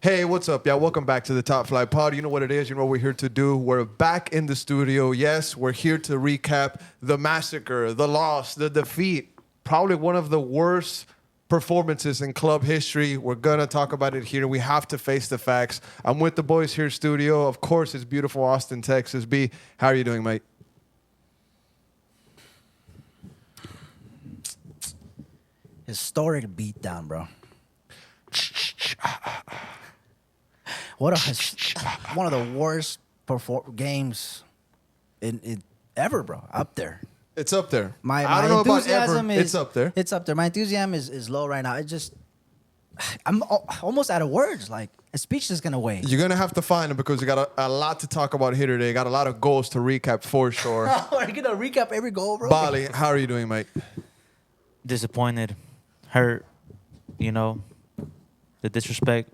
Hey, what's up, y'all? Welcome back to the Top Flight Pod. You know what it is. You know what we're here to do. We're back in the studio. Yes, we're here to recap the massacre, the loss, the defeat. Probably one of the worst performances in club history. We're going to talk about it here. We have to face the facts. I'm with the boys here in studio. Of course, it's beautiful Austin, Texas. B, how are you doing, mate? Historic beatdown, bro. One of the worst games in ever, bro. Up there. It's up there. My I don't know about ever. enthusiasm is It's up there. It's up there. My enthusiasm is low right now. I'm almost out of words. Like a speech is gonna wait. You're going to have to find them because we got a lot to talk about here today. Got a lot of goals to recap for sure. We're gonna recap every goal, bro. Bali, how are you doing, mate? Disappointed, hurt. You know, the disrespect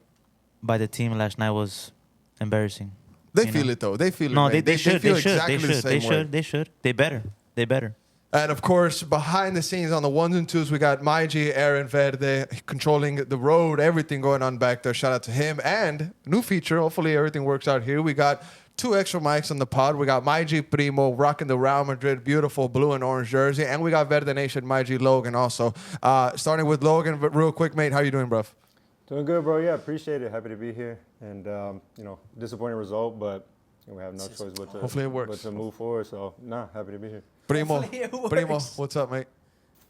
by the team last night was embarrassing. They feel it though. They feel it. No, mate. they should. feel They should. exactly They the should. same They way. should. They should. They better. They better. And of course, behind the scenes on the ones and twos, we got Maiji, Aaron Verde controlling the road, everything going on back there. Shout out to him. And new feature, hopefully everything works out here. We got 2 extra mics on the pod. We got Maiji Primo rocking the Real Madrid beautiful blue and orange jersey. And we got Verde Nation Maiji Logan also. Starting with Logan, but real quick, mate, how you doing, bruv? Doing good, bro. Yeah, appreciate it. Happy to be here. And, disappointing result, but we have no choice Hopefully it works. but to move forward. So, happy to be here. Primo, Hopefully it works. Primo, what's up, mate?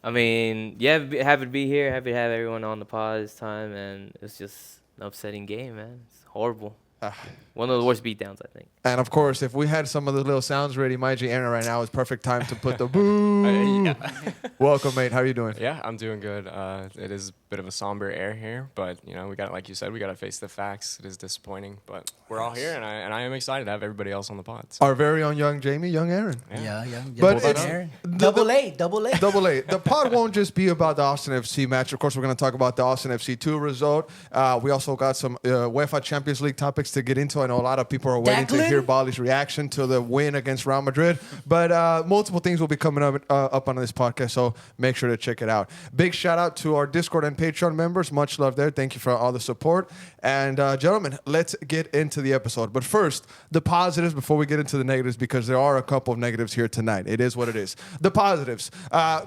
I mean, yeah, happy to be here. Happy to have everyone on the pod this time, and it's just an upsetting game, man. It's horrible. One of the worst beatdowns, I think. And of course, if we had some of the little sounds ready, Maiji Aaron right now is perfect time to put the boo. Welcome, mate. How are you doing? Yeah, I'm doing good. It is a bit of a somber air here, but we got, like you said, we got to face the facts. It is disappointing, but we're all here, and I am excited to have everybody else on the pod. So. Our very own young Jamie, young Aaron. Yeah. But Double it's- A. the- Double A. Double A. The pod won't just be about the Austin FC match. Of course, we're going to talk about the Austin FC 2 result. We also got some UEFA Champions League topics to get into. I know a lot of people are waiting to Declan? hear Bali's reaction to the win against Real Madrid. But multiple things will be coming up on this podcast, so make sure to check it out. Big shout out to our Discord and Patreon members. Much love there. Thank you for all the support. And gentlemen, let's get into the episode. But first, the positives before we get into the negatives, because there are a couple of negatives here tonight. It is what it is. The positives.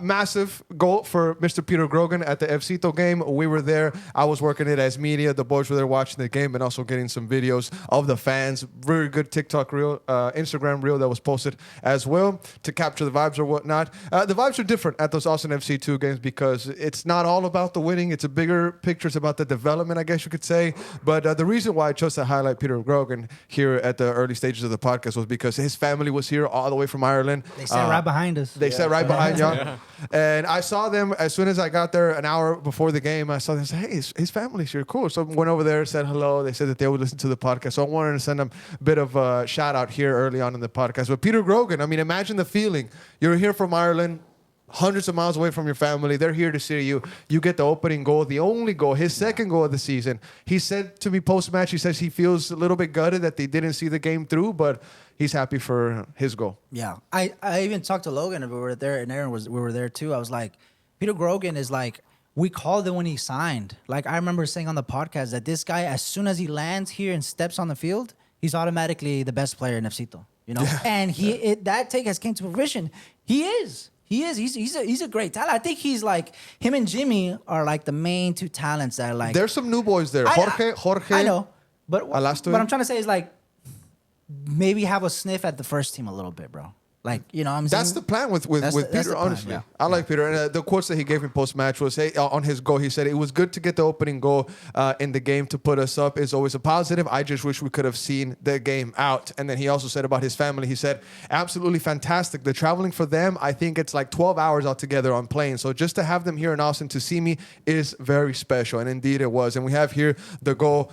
Massive goal for Mr. Peter Grogan at the FCito game. We were there. I was working it as media. The boys were there watching the game and also getting some videos of the fans. Very good TikTok reel, Instagram reel that was posted as well to capture the vibes or whatnot. The vibes are different at those Austin FC 2 games because it's not all about the winning. It's a bigger picture. It's about the development, I guess you could say. But the reason why I chose to highlight Peter Grogan here at the early stages of the podcast was because his family was here all the way from Ireland. They sat right behind us. They sat right behind y'all. And I saw them as soon as I got there an hour before the game. I saw them say, hey, his family's here. Cool. So I went over there, said hello. They said that they would listen to the podcast. So I wanted to send them a bit of a shout out here early on in the podcast. But Peter Grogan, I mean, imagine the feeling. You're here from Ireland, hundreds of miles away from your family. They're here to see you. You get the opening goal, the only goal, his second goal of the season. He said to me post-match, he says he feels a little bit gutted that they didn't see the game through, but he's happy for his goal. Yeah, I even talked to Logan and we were there, and Aaron we were there too. I was like, Peter Grogan is like, we called him when he signed. Like, I remember saying on the podcast that this guy, as soon as he lands here and steps on the field, he's automatically the best player in FCito. And that take has came to fruition. He is. He's a great talent. I think he's like, him and Jimmy are like the main 2 talents that are like. There's some new boys there. Jorge. I know, but Alastoy. what I'm trying to say is like, maybe have a sniff at the first team a little bit, bro. Like, I'm saying? That's the plan with That's Peter, the plan, honestly. yeah. I like Peter. And the quotes that he gave me post-match was, hey, on his goal, he said, it was good to get the opening goal in the game to put us up. It's always a positive. I just wish we could have seen the game out. And then he also said about his family, he said, absolutely fantastic. The traveling for them, I think it's like 12 hours altogether on plane. So just to have them here in Austin to see me is very special. And indeed it was. And we have here the goal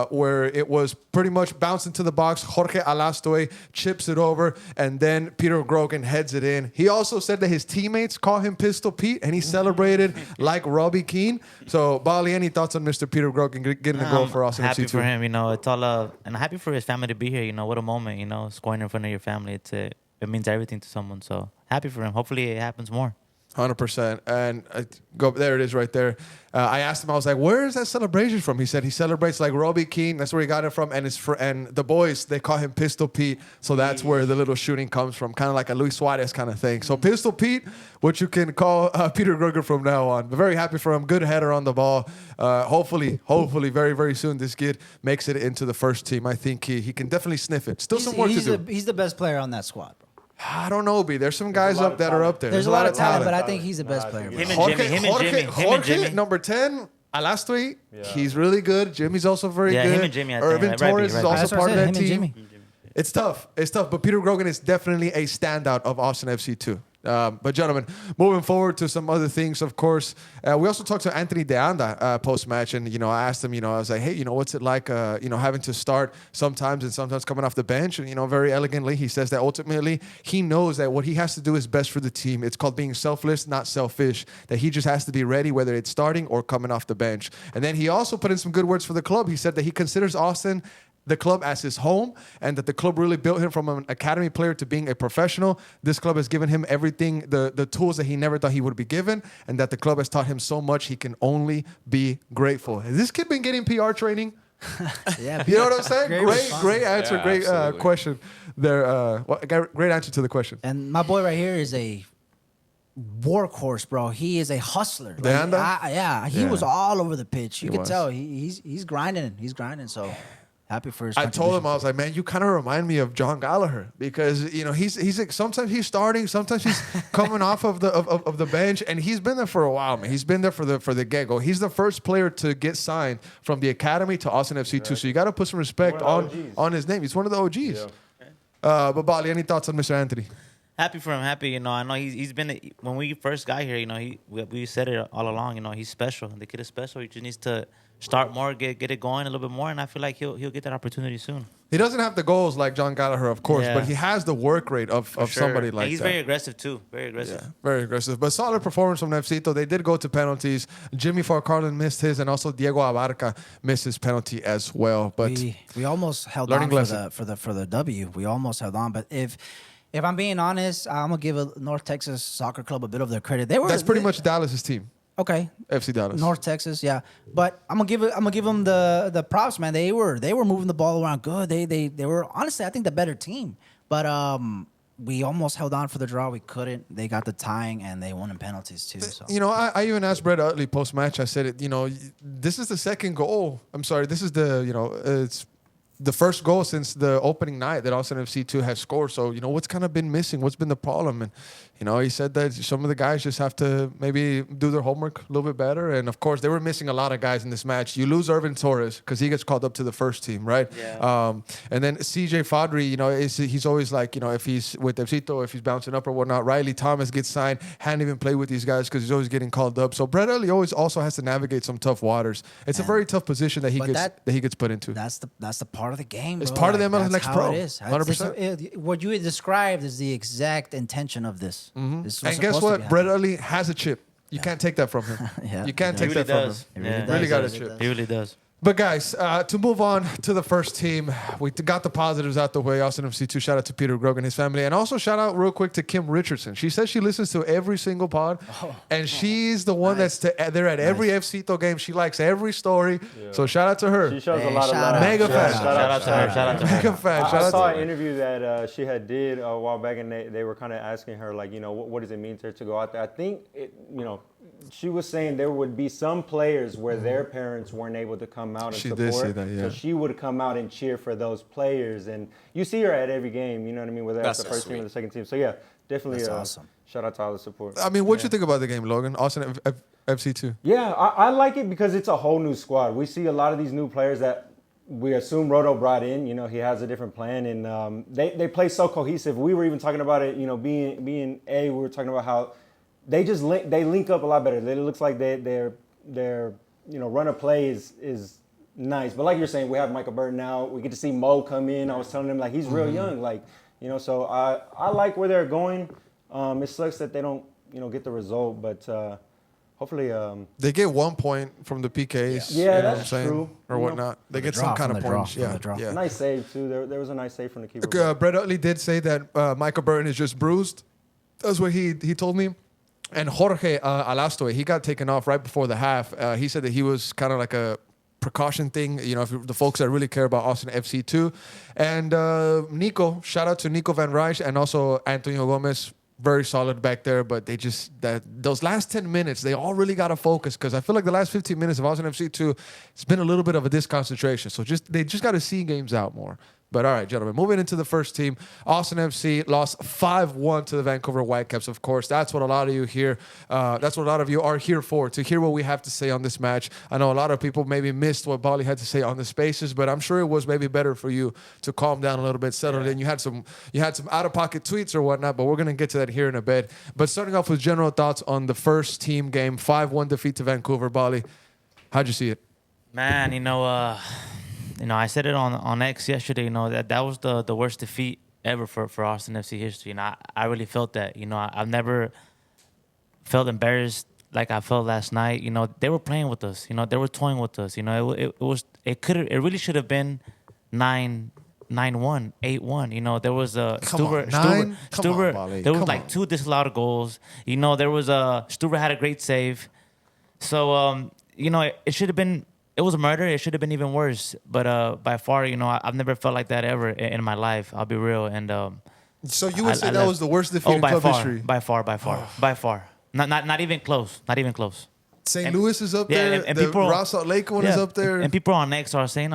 where it was pretty much bounced into the box. Jorge Alastoy chips it over. And then Peter Grogan heads it in. He also said that his teammates call him Pistol Pete, and he celebrated like Robbie Keane. So, Bali, any thoughts on Mr. Peter Grogan getting a goal for Austin FC2? Happy for him. It's all and happy for his family to be here. What a moment. Scoring in front of your family. It means everything to someone. So happy for him. Hopefully it happens more. 100%. And there it is right there. I asked him, I was like, where is that celebration from? He said he celebrates like Robbie Keane. That's where he got it from. And and the boys, they call him Pistol Pete. So that's where the little shooting comes from, kind of like a Luis Suarez kind of thing. So Pistol Pete, what you can call Peter Gruger from now on. But very happy for him. Good header on the ball. Hopefully, very, very soon this kid makes it into the first team. I think he can definitely sniff it. Still some work to do. He's the best player on that squad, bro. I don't know, B. There's some guys up that are up there. There's a lot of talent, but I think he's the best player. Him and Jimmy. Number 10, Alastri, he's really good. Jimmy's also very good. Him and Jimmy. Irvin Torres is also part of that team. Jimmy. It's tough. But Peter Grogan is definitely a standout of Austin FC too. But gentlemen, moving forward to some other things, of course, we also talked to Anthony Deanda post-match, and I asked him, I was like, hey, what's it like, having to start sometimes and sometimes coming off the bench, and very elegantly he says that ultimately he knows that what he has to do is best for the team. It's called being selfless, not selfish. That he just has to be ready, whether it's starting or coming off the bench. And then he also put in some good words for the club. He said that he considers Austin the club as his home, and that the club really built him from an academy player to being a professional. This club has given him everything, the tools that he never thought he would be given, and that the club has taught him so much he can only be grateful. Has this kid been getting PR training? Yeah, you know what I'm saying? Great answer, Yeah, great absolutely. question there. Great answer to the question. And my boy right here is a workhorse, bro. He is a hustler. Deanda? He was all over the pitch. You He could was. tell he's grinding. He's grinding. So happy for his. I told him, I was like, man, you kind of remind me of John Gallagher, because he's like, sometimes he's starting, sometimes he's coming off of the bench, and he's been there for a while, man. He's been there for the get-go. He's the first player to get signed from the academy to Austin FC too. So you got to put some respect on his name. He's one of the OGs. Yeah. But Bali, any thoughts on Mr. Anthony? Happy for him. Happy. I know he's been, when we first got here, we said it all along. He's special. The kid is special. He just needs to start more, get it going a little bit more, and I feel like he'll get that opportunity soon. He doesn't have the goals like John Gallagher, of course, Yeah. but he has the work rate of Sure. somebody And like he's that. very aggressive too. Very aggressive. Yeah, very aggressive. But solid performance from Nefcito. They did go to penalties. Jimmy Farcarlin missed his, and also Diego Abarca missed his penalty as well. But we almost held learning on lesson. for the W. We almost held on, but if I'm being honest, I'm gonna give North Texas Soccer Club a bit of their credit. that's pretty much Dallas's team, okay. FC Dallas. North Texas, yeah, but I'm gonna give them the props, man. They were moving the ball around good. They were honestly, I think, the better team. But we almost held on for the draw. We couldn't. They got the tying, and they won in penalties too. So I even asked Brett Utley post match. I said, this is the second goal. I'm sorry, this is it's the first goal since the opening night that Austin FC2 has scored. So, what's kind of been missing? What's been the problem? And, he said that some of the guys just have to maybe do their homework a little bit better. And, of course, they were missing a lot of guys in this match. You lose Irvin Torres because he gets called up to the first team, right? Yeah. And then CJ Fadri, he's always like, if he's with FCito, if he's bouncing up or whatnot. Riley Thomas gets signed, hadn't even played with these guys because he's always getting called up. So Brett Utley also has to navigate some tough waters. It's a very tough position that he gets put into. That's the part of the game. It's bro. part of the MLS That's Next how Pro. It is. 100%. What you described is the exact intention of this. Mm-hmm. This is And what's guess supposed to what? be Brett happening. Utley has a chip. You can't take that from him. Yeah, You can't he take He that really from does. him. Yeah. Really got a does. chip. He really does. But guys, to move on to the first team, we got the positives out the way. Austin FC2, shout out to Peter Grogan and his family. And also shout out real quick to Kim Richardson. She says she listens to every single pod. And she's the one that's there at every FCito game. She likes every story. Yeah. So shout out to her. She shows a Hey, lot of shout love. out. Mega fan. Shout out to her. Shout out to her. Mega fan. Shout I out saw to an her. interview that she had did a while back, and they were kind of asking her, like, what does it mean to her to go out there? I think, she was saying there would be some players where their parents weren't able to come out and She support. did say that, yeah. So she would come out and cheer for those players. And you see her at every game, you know what I mean, whether that's That's the so first team or sweet. the second team. So, yeah, definitely That's awesome. Shout out to all the support. I mean, what'd you think about the game, Logan? Austin FC2. Yeah, I like it because it's a whole new squad. We see a lot of these new players that we assume Roto brought in. He has a different plan, and they play so cohesive. We were even talking about it, being we were talking about how they just link up a lot better. It looks like their run of play is nice. But like you're saying, we have Michael Burton now. We get to see Mo come in. I was telling him, like, he's real young, so I like where they're going. It sucks that they don't get the result, but hopefully They get 1 point from the PKs. Yeah, you know that's what I'm saying? true. Or whatnot. They get some kind of points. Yeah, yeah. nice save too. There was a nice save from the keeper. Brett Utley did say that Michael Burton is just bruised. That's what he told me. And Jorge Alastoe, he got taken off right before the half. He said that he was kind of like a precaution thing, if the folks that really care about Austin FC too. And Nico, shout out to Nico Van Rijs and also Antonio Gomez. Very solid back there, but those last 10 minutes, they all really got to focus because I feel like the last 15 minutes of Austin FC 2, it's been a little bit of a disconcentration. So they just got to see games out more. But all right, gentlemen, moving into the first team, Austin FC lost 5-1 to the Vancouver Whitecaps. Of course, that's what a lot of you here. That's what a lot of you are here for, to hear what we have to say on this match. I know a lot of people maybe missed what Bali had to say on the spaces, but I'm sure it was maybe better for you to calm down a little bit, settle in. You had some out of pocket tweets or whatnot, but we're gonna get to that here in a bit. But starting off with general thoughts on the first team game, 5-1 defeat to Vancouver. Bali, how'd you see it? Man, I said it on X yesterday. That was the worst defeat ever for Austin FC history. I really felt that. I've never felt embarrassed like I felt last night. They were playing with us. They were toying with us. It really should have been 9-1, 8-1. There was a Stuber. There was like 2 disallowed goals. There was Stuber had a great save. So it should have been. It was a murder. It should have been even worse. But by far, I've never felt like that ever in my life. I'll be real. And so you would say that was the worst defeat in club history? By far. Not even close. Not even close. St. Louis is up there. And the Ross Salt Lake one is up there. And people on X are saying,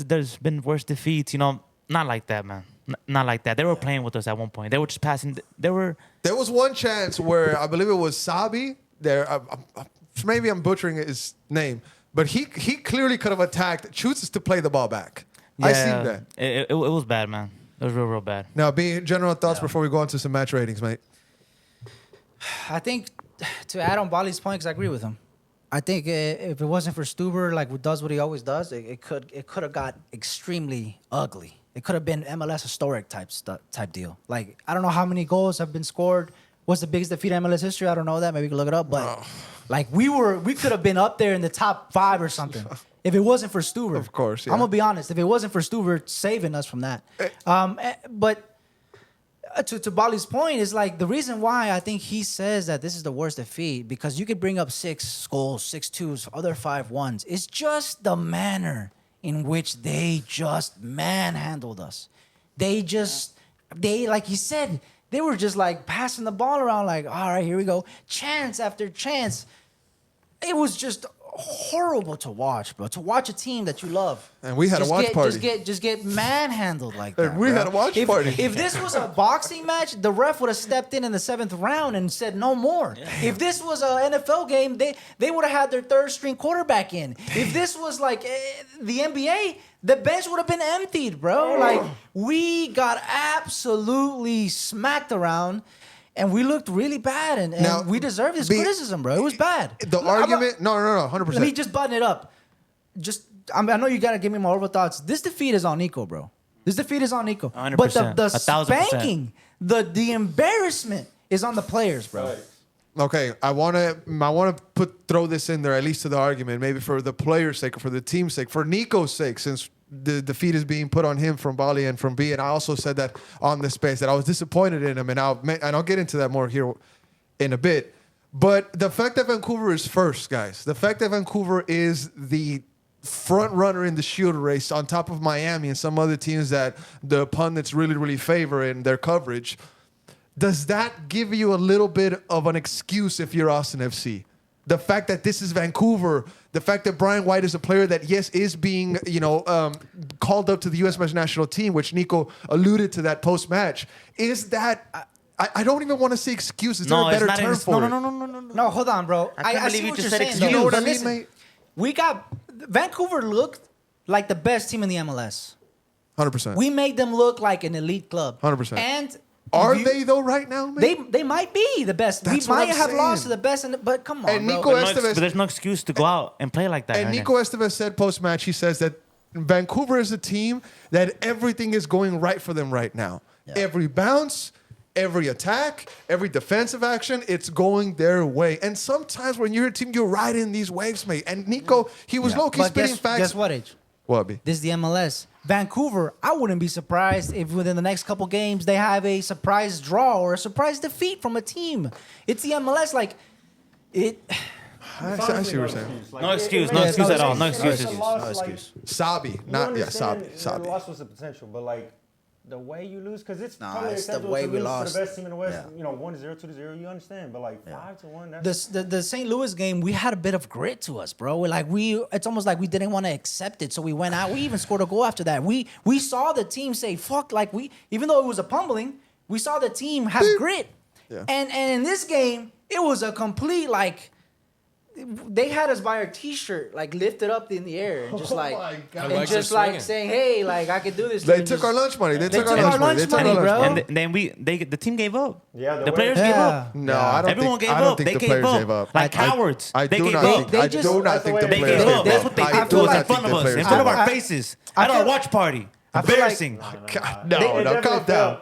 there's been worse defeats. Not like that, man. Not like that. They were playing with us at one point. They were just passing. There was one chance where I believe it was Sabi. Maybe I'm butchering his name. But he clearly could have attacked, chooses to play the ball back. Yeah, I seen that. It was bad, man. It was real bad. Now, general thoughts before we go on to some match ratings, mate. I think to add on Bali's point, because I agree with him. I think if it wasn't for Stuber, like does what he always does, it could have got extremely ugly. It could have been MLS historic type deal. Like I don't know how many goals have been scored. What's the biggest defeat in MLS history? I don't know that. Maybe you can look it up, but. Like we could have been up there in the top 5 or something if it wasn't for Stuber. Of course, yeah. I'm gonna be honest. If it wasn't for Stuber saving us from that, but to Bali's point is like the reason why I think he says that this is the worst defeat because you could bring up 6 goals, 6 2s, other 5-1s. It's just the manner in which they just manhandled us. They like he said. They were just like passing the ball around like, all right, here we go. Chance after chance. It was just horrible to watch, bro. To watch a team that you love. And we had a watch party. Just get manhandled like that. And we had a watch party. If this was a boxing match, the ref would have stepped in the 7th round and said no more. Yeah. If this was an NFL game, they would have had their 3rd string quarterback in. If this was like the NBA, the bench would have been emptied, bro. Like we got absolutely smacked around. And we looked really bad, and now, we deserve this criticism, bro. It was bad. The argument, no, 100%. Let me just button it up. I know you gotta give me more overall thoughts. This defeat is on Nico, bro. This defeat is on Nico. 100%. But the spanking, the embarrassment is on the players, bro. Right. Okay, I wanna throw this in there at least to the argument, maybe for the players' sake, or for the team's sake, for Nico's sake, since the defeat is being put on him from Bali and from B. And I also said that on the space that I was disappointed in him, and I'll get into that more here in a bit. But the fact that Vancouver is first, guys, the fact that Vancouver is the front runner in the Shield race on top of Miami and some other teams that the pundits really, really favor in their coverage, does that give you a little bit of an excuse if you're Austin FC? The fact that this is Vancouver, the fact that Brian White is a player that, yes, is being, called up to the U.S. men's national team, which Nico alluded to that post-match, is that... I don't even want to say excuse. Is there a better term for it? No, hold on, bro. I see believe you what just you're said saying. excuse. You know what I mean, Listen, mate? we got... Vancouver looked like the best team in the MLS. 100%. We made them look like an elite club. 100%. And... Are they though right now, man? They might be the best. That's we what might I'm have saying. lost to the best, but come on, And bro. Nico Estevez, but there's no excuse to go out and play like that. And right Nico Estevez said post-match, he says that Vancouver is a team that everything is going right for them right now. Yeah. Every bounce, every attack, every defensive action, it's going their way. And sometimes when you're a team, you're riding these waves, mate. And Nico, he was low-key spitting facts. Guess what, H? What be? This is the MLS. Vancouver, I wouldn't be surprised if within the next couple games they have a surprise draw or a surprise defeat from a team. It's the MLS. Like, it. I see what you're saying. No excuse at all. No excuses. No excuse. Sabi, Sabi. The loss was the potential, but like the way you lose, because it's Nah, probably it's the acceptable way to we lose lost. to the best team in the West. Yeah. 1-0, 2-0, you understand, but like 5-1. That's The St. Louis game, we had a bit of grit to us, bro. It's almost like we didn't want to accept it, so we went out. We even scored a goal after that. We saw the team say fuck, like even though it was a pummeling, we saw the team have grit. Yeah. And in this game, it was a complete like. They had us by our T-shirt, like lifted up in the air, and just like, my God. Our and legs just are like swinging. saying, "Hey, like I could do this." They And took just- our lunch money. They They took our lunch money. They took our money, lunch bro. money. And then the team gave up. Yeah, the players gave Yeah. up. No, I don't Everyone think. gave I don't up. think They the gave players up. gave up. Like cowards. I They do gave not up. think. They I just- do not think the They players gave gave up. That's up. what they I did do to us not in front think of the us, players in front of gave our up. faces, I at our feel watch party. I feel like- Embarrassing. No, calm down.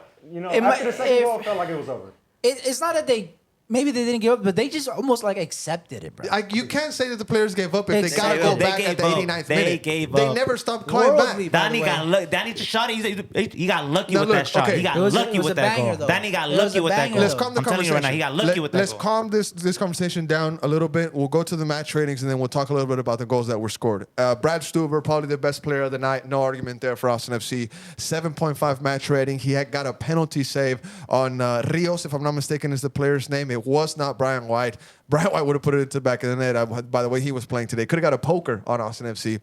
After the second goal, it felt like it was over. It's not that maybe they didn't give up, but they just almost like accepted it, bro. You can't say that the players gave up if they got to They go gave back up. at the They 89th gave minute. up. They gave They up. never stopped coming Worldly, back. by the Danny way. got lucky. Danny shot it. He got lucky Now with look, that shot. okay. He got It was lucky a with that banger, goal. though. Danny got It was lucky a with that banger, goal. Let's calm the I'm telling you conversation. right now, he got lucky with that Let's goal. calm this conversation down a little bit. We'll go to the match ratings and then we'll talk a little bit about the goals that were scored. Brad Stuver, probably the best player of the night. No argument there for Austin FC. 7.5 match rating. He had got a penalty save on Rios, if I'm not mistaken, is the player's name. It was not Brian White. Brian White would have put it into the back of the net. By the way, he was playing today. Could have got a poker on Austin FC.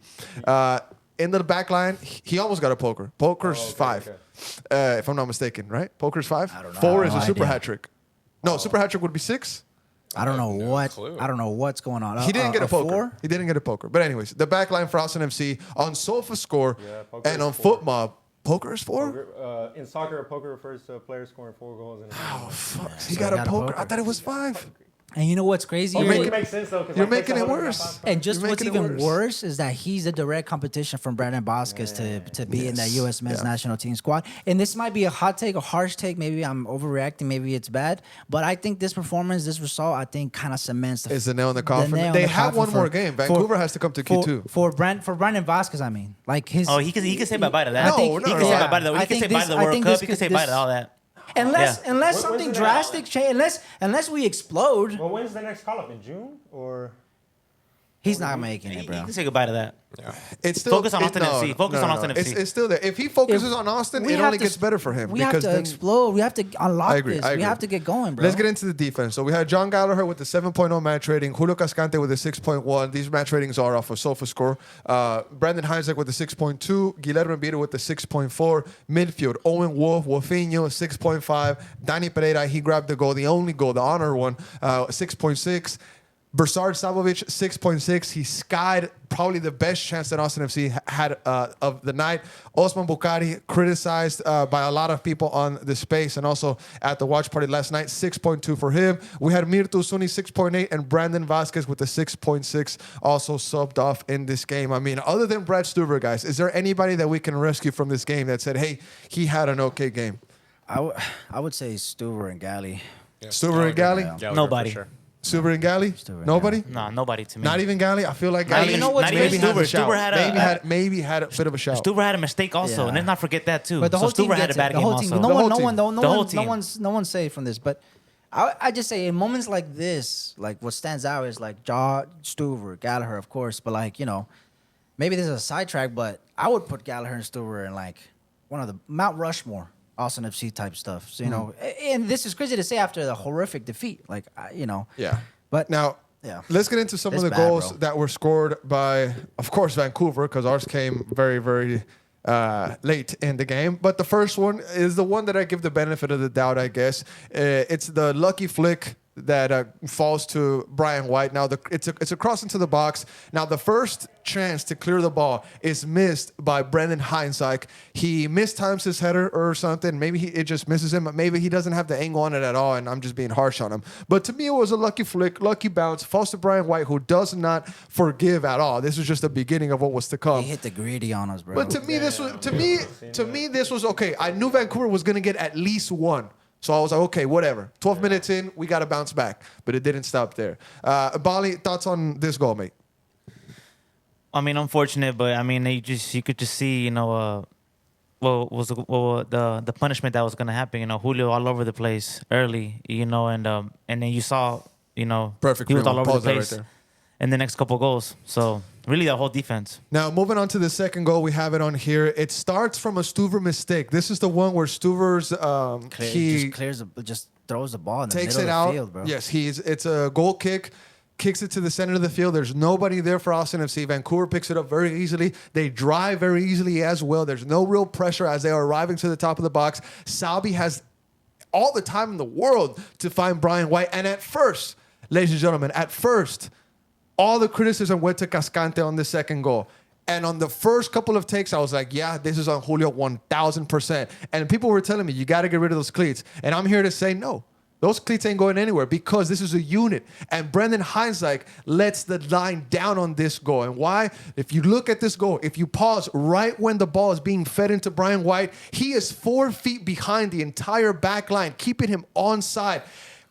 In the back line, he almost got a poker. Poker's 5, if I'm not mistaken, right? Poker's 5? I don't know. 4 I is have a no super idea. hat trick. No, super hat trick would be 6. I don't know what. clue. I don't know what's going on. He didn't get a poker. 4? He didn't get a poker. But anyways, the back line for Austin FC on SofaScore poker and is on 4. FootMob. Poker is 4? In soccer, a poker refers to a player scoring 4 goals. Oh, fuck. He got a poker. I thought it was 5. And you know what's crazy? You're It makes sense though. 'cause You're like, making it Texas Hold'em got worse. 5. And just You're what's making it even worse. worse is that he's a direct competition from Brandon Vasquez to be in that U.S. men's national team squad. And this might be a hot take, a harsh take. Maybe I'm overreacting. Maybe it's bad. But I think this performance, this result, I think kind of cements Is the nail in the coffin. nail in They the have coffin one more game. Vancouver has to come to Q2. For Brandon Vasquez. I mean, like his. Oh, he can say bye-bye to that. No, he no, can no, say no. bye-bye to that. I He can think say bye to this- the I World think Cup. this He can could- say bye to this- all that. Unless When's something the next- drastic change, unless we explode, Well, when's the next call up in June or? he's not making it, He bro. can say goodbye to that. It's still Focus on Austin FC. Focus on Austin FC. It's still there. If he focuses on Austin, We it have only to- gets better for him. We have because to then- explode. We have to unlock I agree. this. I We agree. have to get going, bro. Let's get into the defense. So we had John Gallagher with the 7.0 match rating, Julio Cascante with a 6.1. These match ratings are off of SofaScore. Brandon Heinzek with the 6.2, Guilherme Biro with the 6.4. Midfield, Owen Wolf, Wolfinho, 6.5. Danny Pereira, he grabbed the goal, the only goal, the honor one, 6.6. Bersard Savovic, 6.6. He skied probably the best chance that Austin FC had of the night. Osman Bukari, criticized by a lot of people on the space and also at the watch party last night, 6.2 for him. We had Mirtu Suni, 6.8, and Brandon Vasquez with the 6.6 also subbed off in this game. I mean, other than Brad Stuver, guys, is there anybody that we can rescue from this game that said, hey, he had an okay game? I would say Stuver and Galley. Yeah, Stuver and Galley? Gallagher for Nobody. sure. Stuver and Galley? Stuver and Nobody? No, nobody to me. Not even Galley? I feel like Not Galley even- You know what's maybe crazy? had a Stuver shout. had a- maybe had a bit of a shout. Stuver had a mistake also, Yeah. and let's not forget that too. But the whole so team Stuver had gets a bad it. The game whole also. team. The whole team. The whole team. No one's safe from this. But I just say in moments like this, like what stands out is like Jaw, Stuver, Gallagher, of course. But like, you know, maybe this is a sidetrack, but I would put Gallagher and Stuver in like one of the Mount Rushmore, Austin FC type stuff. So, you know, and this is crazy to say after the horrific defeat. Like, you know. Yeah. But Now, yeah. let's get into some It's of the bad, goals bro. that were scored by, of course, Vancouver, because ours came very, very late in the game. But the first one is the one that I give the benefit of the doubt, I guess. It's the lucky flick that falls to Brian White. Now, it's a cross into the box. Now, the first chance to clear the ball is missed by Brandon Heinzek. He mistimes his header or something. Maybe it just misses him. Maybe he doesn't have the angle on it at all, and I'm just being harsh on him. But to me, it was a lucky flick, lucky bounce, falls to Brian White, who does not forgive at all. This was just the beginning of what was to come. He hit the greedy on us, bro. But to me, this was okay. I knew Vancouver was gonna get at least one. So I was like, okay, whatever. 12 minutes in, we got to bounce back. But it didn't stop there. Bali, thoughts on this goal, mate? I mean, unfortunate, but I mean, you could just see, what was the punishment that was gonna happen. Julio all over the place early, and then you saw, Perfect. he was all over the Pause that place right there. in the next couple goals. So really, the whole defense. Now, moving on to the second goal, we have it on here. It starts from a Stuver mistake. This is the one where Stuver's just throws the ball in the takes middle it of out. the field, bro. Yes, it's a goal kick. Kicks it to the center of the field. There's nobody there for Austin FC. Vancouver picks it up very easily. They drive very easily as well. There's no real pressure as they are arriving to the top of the box. Salvi has all the time in the world to find Brian White. And at first, ladies and gentlemen, all the criticism went to Cascante on the second goal. And on the first couple of takes, I was like, yeah, this is on Julio 1,000%. And people were telling me, you got to get rid of those cleats. And I'm here to say no. Those cleats ain't going anywhere because this is a unit. And Brendan Heinzike lets the line down on this goal. And why? If you look at this goal, if you pause right when the ball is being fed into Brian White, he is 4 feet behind the entire back line, keeping him onside.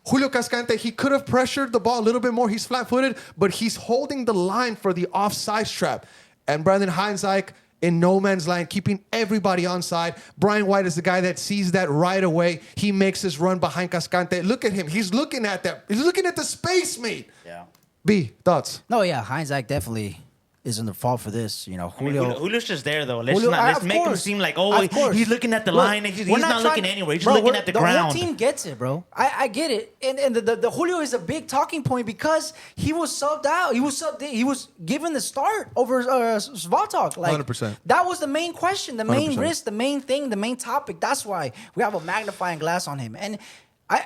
Julio Cascante, he could have pressured the ball a little bit more. He's flat-footed, but he's holding the line for the offside trap. And Brendan Heinzike in no man's land, keeping everybody onside. Brian White is the guy that sees that right away. He makes his run behind Cascante. Look at him. He's looking at that. He's looking at the space, mate. Yeah. B, thoughts? No, yeah, Heinzike definitely isn't the fault for this. I mean, Julio. Julio's just there though. Let's Of make him course. seem like Of course. he's looking at the line. And he's not looking anywhere. He's just looking at the ground. The whole team gets it, bro. I get it. And the Julio is a big talking point because he was subbed out. He was given the start over Svatok. Like 100%. That was the main question, the main 100%. risk, the main thing, the main topic. That's why we have a magnifying glass on him. And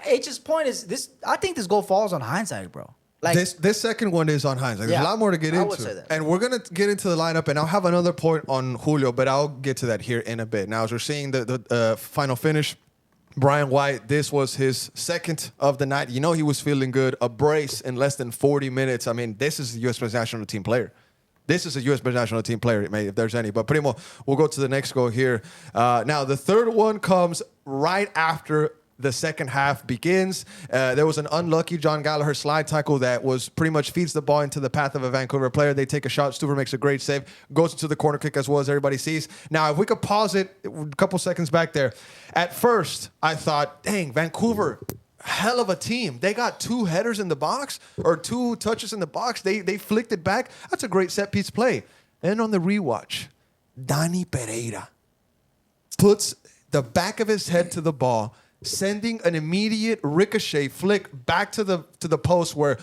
H's point is this. I think this goal falls on hindsight, bro. Like This second one is on Heinz. There's a Yeah, lot more to get I would into. say that. And we're going to get into the lineup, and I'll have another point on Julio, but I'll get to that here in a bit. Now, as we're seeing the final finish, Brian White, this was his second of the night. He was feeling good. A brace in less than 40 minutes. I mean, this is a U.S. national team player. This is a U.S. national team player, mate, if there's any. But Primo, we'll go to the next goal here. Now, the third one comes right after the second half begins. There was an unlucky John Gallagher slide tackle that was pretty much feeds the ball into the path of a Vancouver player. They take a shot. Stuver makes a great save. Goes into the corner kick as well as everybody sees. Now, if we could pause it a couple seconds back there. At first, I thought, dang, Vancouver, hell of a team. They got 2 headers in the box or 2 touches in the box. They flicked it back. That's a great set-piece play. And on the rewatch, Danny Pereira puts the back of his head to the ball, sending an immediate ricochet flick back to the post where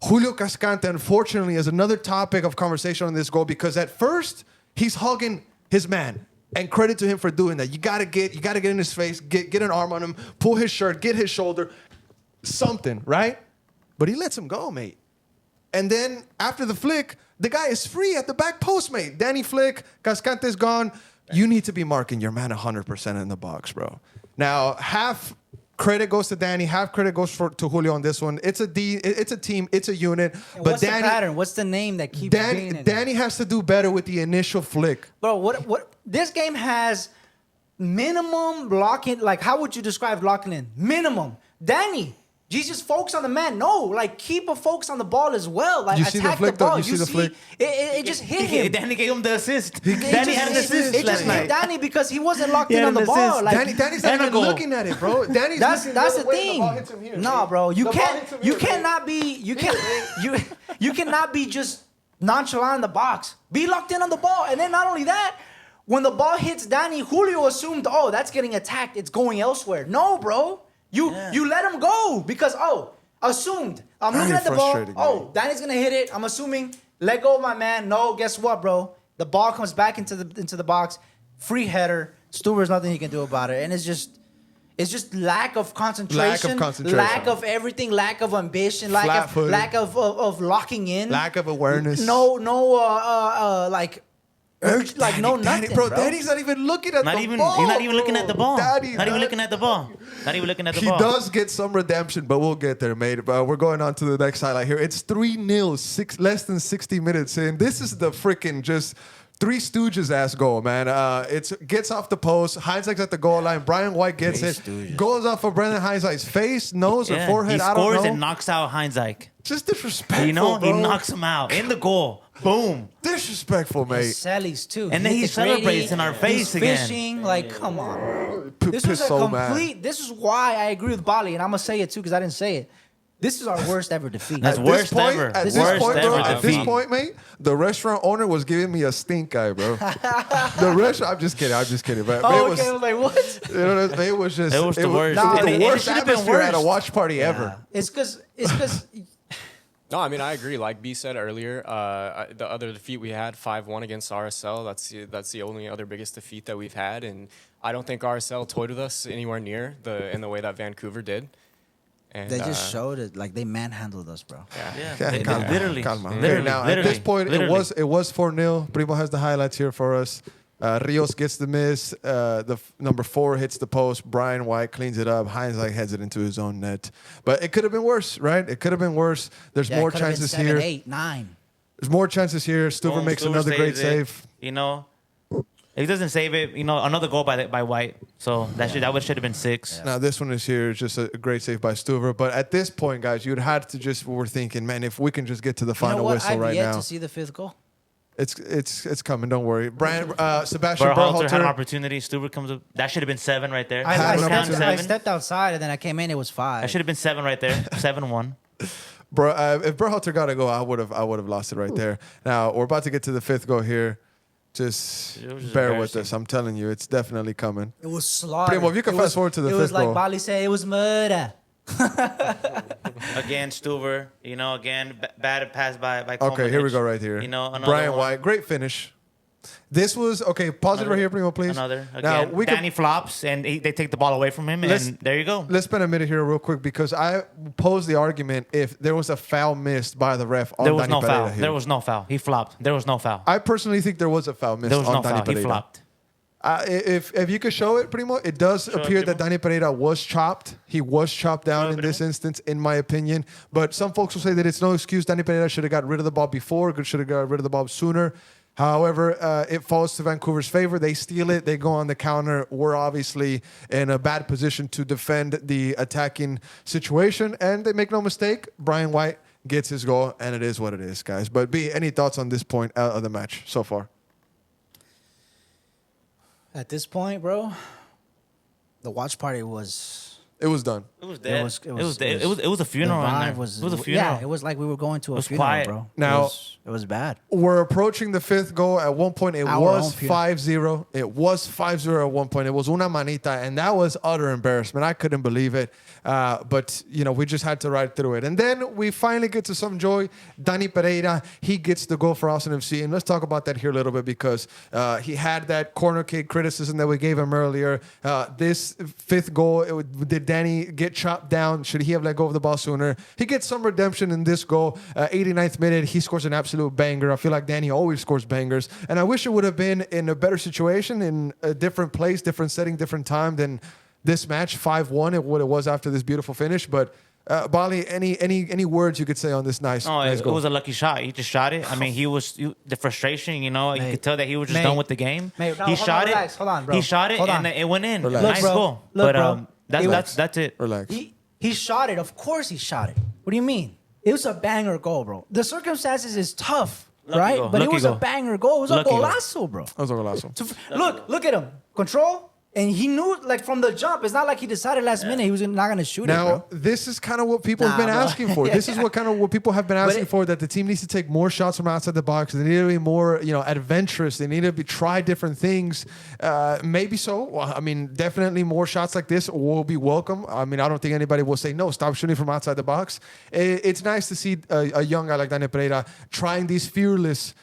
Julio Cascante, unfortunately, is another topic of conversation on this goal because at first he's hugging his man. And credit to him for doing that. You gotta get in his face, get an arm on him, pull his shirt, get his shoulder, something, right? But he lets him go, mate. And then after the flick, the guy is free at the back post, mate. Danny flick, Cascante's gone. You need to be marking your man 100% in the box, bro. Now, half credit goes to Danny, half credit goes to Julio on this one. It's a team, it's a unit. And but what's Danny, the pattern? What's the name that keeps being in it? Danny has to do better with the initial flick. Bro, what this game has minimum blocking. Like, how would you describe blocking in? Minimum. Danny, Jesus, focus on the man. No, like, keep a focus on the ball as well. Like, You see the attack flick, the ball. though? You see the flick? It just hit him. Danny gave him the assist. It Danny just- had an it assist just last hit night. Danny because he wasn't locked He in had on the an ball. assist. Like, Danny's not and a even goal. looking at it, bro. Danny's that's looking the the other way, thing. and the ball hits him here, No, mate. bro, The ball hits him here, mate. you cannot be just nonchalant in the box. Be locked in on the ball, and then not only that, when the ball hits Danny, Julio assumed, oh, that's getting attacked. It's going elsewhere. No, bro, you let him go because assumed. I'm Very looking at the ball. frustrating, Oh, man. Danny's gonna hit it. I'm assuming. Let go of my man. No, guess what, bro? The ball comes back into the box. Free header. Stuber's nothing he can do about it, and it's just lack of concentration, lack of everything, lack of ambition, lack of locking in, Lack of awareness. like urge, like no nothing, Danny, bro. bro. Danny's not even looking at the ball. He's not even looking at the ball. Daddy, Not even looking at the ball. Not even looking at the He ball. does get some redemption, but we'll get there, mate. We're going on to the next highlight here. It's 3-0, less than 60 minutes in. This is the freaking just Three Stooges ass goal, man. It gets off the post. Heinzike's at the goal line. Brian White gets it. Goes off of Brendan Heinzike's face, nose, or forehead. He I don't scores know. and knocks out Heinzike. Just disrespectful, He bro. knocks him out in the goal. Boom. Disrespectful, mate. Sally's too. And then he hit the celebrates gritty, in our face he's again. Fishing, like, come on. P- This was pissed a so mad. complete. This is why I agree with Bali, and I'm gonna say it too because I didn't say it. This is our worst ever defeat. That's At worst this point, ever. At This this worst point, ever bro, at this defeat. point, mate, the restaurant owner was giving me a stink eye, bro. The restaurant. I'm just kidding. But Oh, it was, okay. I was like, what? you know, it was just. It was the worst. It was And the it worst should've been atmosphere at a worse. watch party ever. It's because No, I mean I agree. Like B said earlier, the other defeat we had 5-1 against RSL. That's the only other biggest defeat that we've had, and I don't think RSL toyed with us anywhere near in the way that Vancouver did. And, they just showed it, like they manhandled us, bro. Yeah, Calma, literally. calma. Okay, Literally. now, literally, at this point, literally. it was 4-0. Primo has the highlights here for us. Rios gets the miss. Number 4 hits the post. Brian White cleans it up. Hines heads it into his own net. But it could have been worse, right? It could have been worse. There's Yeah, more it could've been chances 7, here. 8, 9. There's more chances here. Stuver Boom, makes Stuver another great saves it. save. You know, he doesn't save it. You know, another goal by White. So that should have been 6. Now this one is here. It's just a great save by Stuver. But at this point, guys, you'd have to just. We're thinking, man, if we can just get to the You know final what? whistle I've right yet now, to see the 5th goal. it's coming. Don't worry. Sebastian Berhalter had an Berhalter. opportunity. Stuber comes up. That should have been 7 right there. Had an Count opportunity. I 7. stepped outside and then I came in. It was 5. That should have been 7 right there. 7-1. Bro, if Berhalter got to go, I would have lost it right there. Now we're about to get to the 5th goal here. Just It was just bear with embarrassing. us. I'm telling you, it's definitely coming. It was slaughter. Primo, if you can It fast was- forward to the It 5th was like goal. Bali said, it was murder. Again, Stuver. You know, again, bad pass by Coleman. Okay, here we go right here. You know, another Brian one. White, great finish. This was okay. Pause it right here, Primo, please. Another. Now Again, we Danny flops, and they take the ball away from him, Let's- and there you go. Let's spend a minute here real quick because I posed the argument if there was a foul missed by the ref on There was Danny no Pereira foul. here. There was no foul. He flopped. There was no foul. I personally think there was a foul missed There was on no Danny foul. He Pereira. flopped. If you could show it, Primo, it does Show it, appear that Primo. Danny Pereira was chopped. He was chopped down Show it, in this Primo. instance, in my opinion. But some folks will say that it's no excuse. Danny Pereira should have got rid of the ball before, should have got rid of the ball sooner. However, it falls to Vancouver's favor. They steal it. They go on the counter. We're obviously in a bad position to defend the attacking situation. And they make no mistake. Brian White gets his goal, and it is what it is, guys. But B, any thoughts on this point of the match so far? At this point, bro, the watch party was. It was done. It was dead. It It was a funeral. The in there. vibe was. It was a funeral. Yeah, it was like we were going to a was funeral, quiet. bro. Now- it was bad. We're approaching the 5th goal. At one point, it Our was own Peter. 5-0. It was 5-0 at one point. It was una manita, and that was utter embarrassment. I couldn't believe it. But, you know, we just had to ride through it. And then we finally get to some joy. Danny Pereira, he gets the goal for Austin FC. And let's talk about that here a little bit because he had that corner kick criticism that we gave him earlier. This 5th goal, did Danny get chopped down? Should he have let go of the ball sooner? He gets some redemption in this goal. 89th minute, he scores an absolute banger. I feel like Danny always scores bangers. And I wish it would have been in a better situation, in a different place, different setting, different time than this match, 5-1, what it was after this beautiful finish. But Bali, any words you could say on this nice It goal? was a lucky shot. He just shot it. I mean, the frustration, you know, you Mate. could tell that he was just Mate. done with the game. Mate, no, he hold on, shot it. relax. Hold on, bro. He shot it, Hold on. and it went in. Relax. Look, Nice bro. goal. Look, But bro. that's it. Relax. He shot it. Of course he shot it. What do you mean? It was a banger goal, bro. The circumstances is tough, Lucky right? goal. But it Lucky was a goal. banger goal. It was Lucky a goal. golazo, bro. That was a golazo. Look at him. Control. And he knew, like, from the jump. It's not like he decided last minute he was not going to shoot it, Now, bro. this is kind of what people have Nah, been bro. asking for. This is what people have been asking for, that the team needs to take more shots from outside the box. They need to be more, adventurous. They need to try different things. Maybe so. Well, I mean, definitely more shots like this will be welcome. I mean, I don't think anybody will say, no, stop shooting from outside the box. It's nice to see a young guy like Daniel Pereira trying these fearless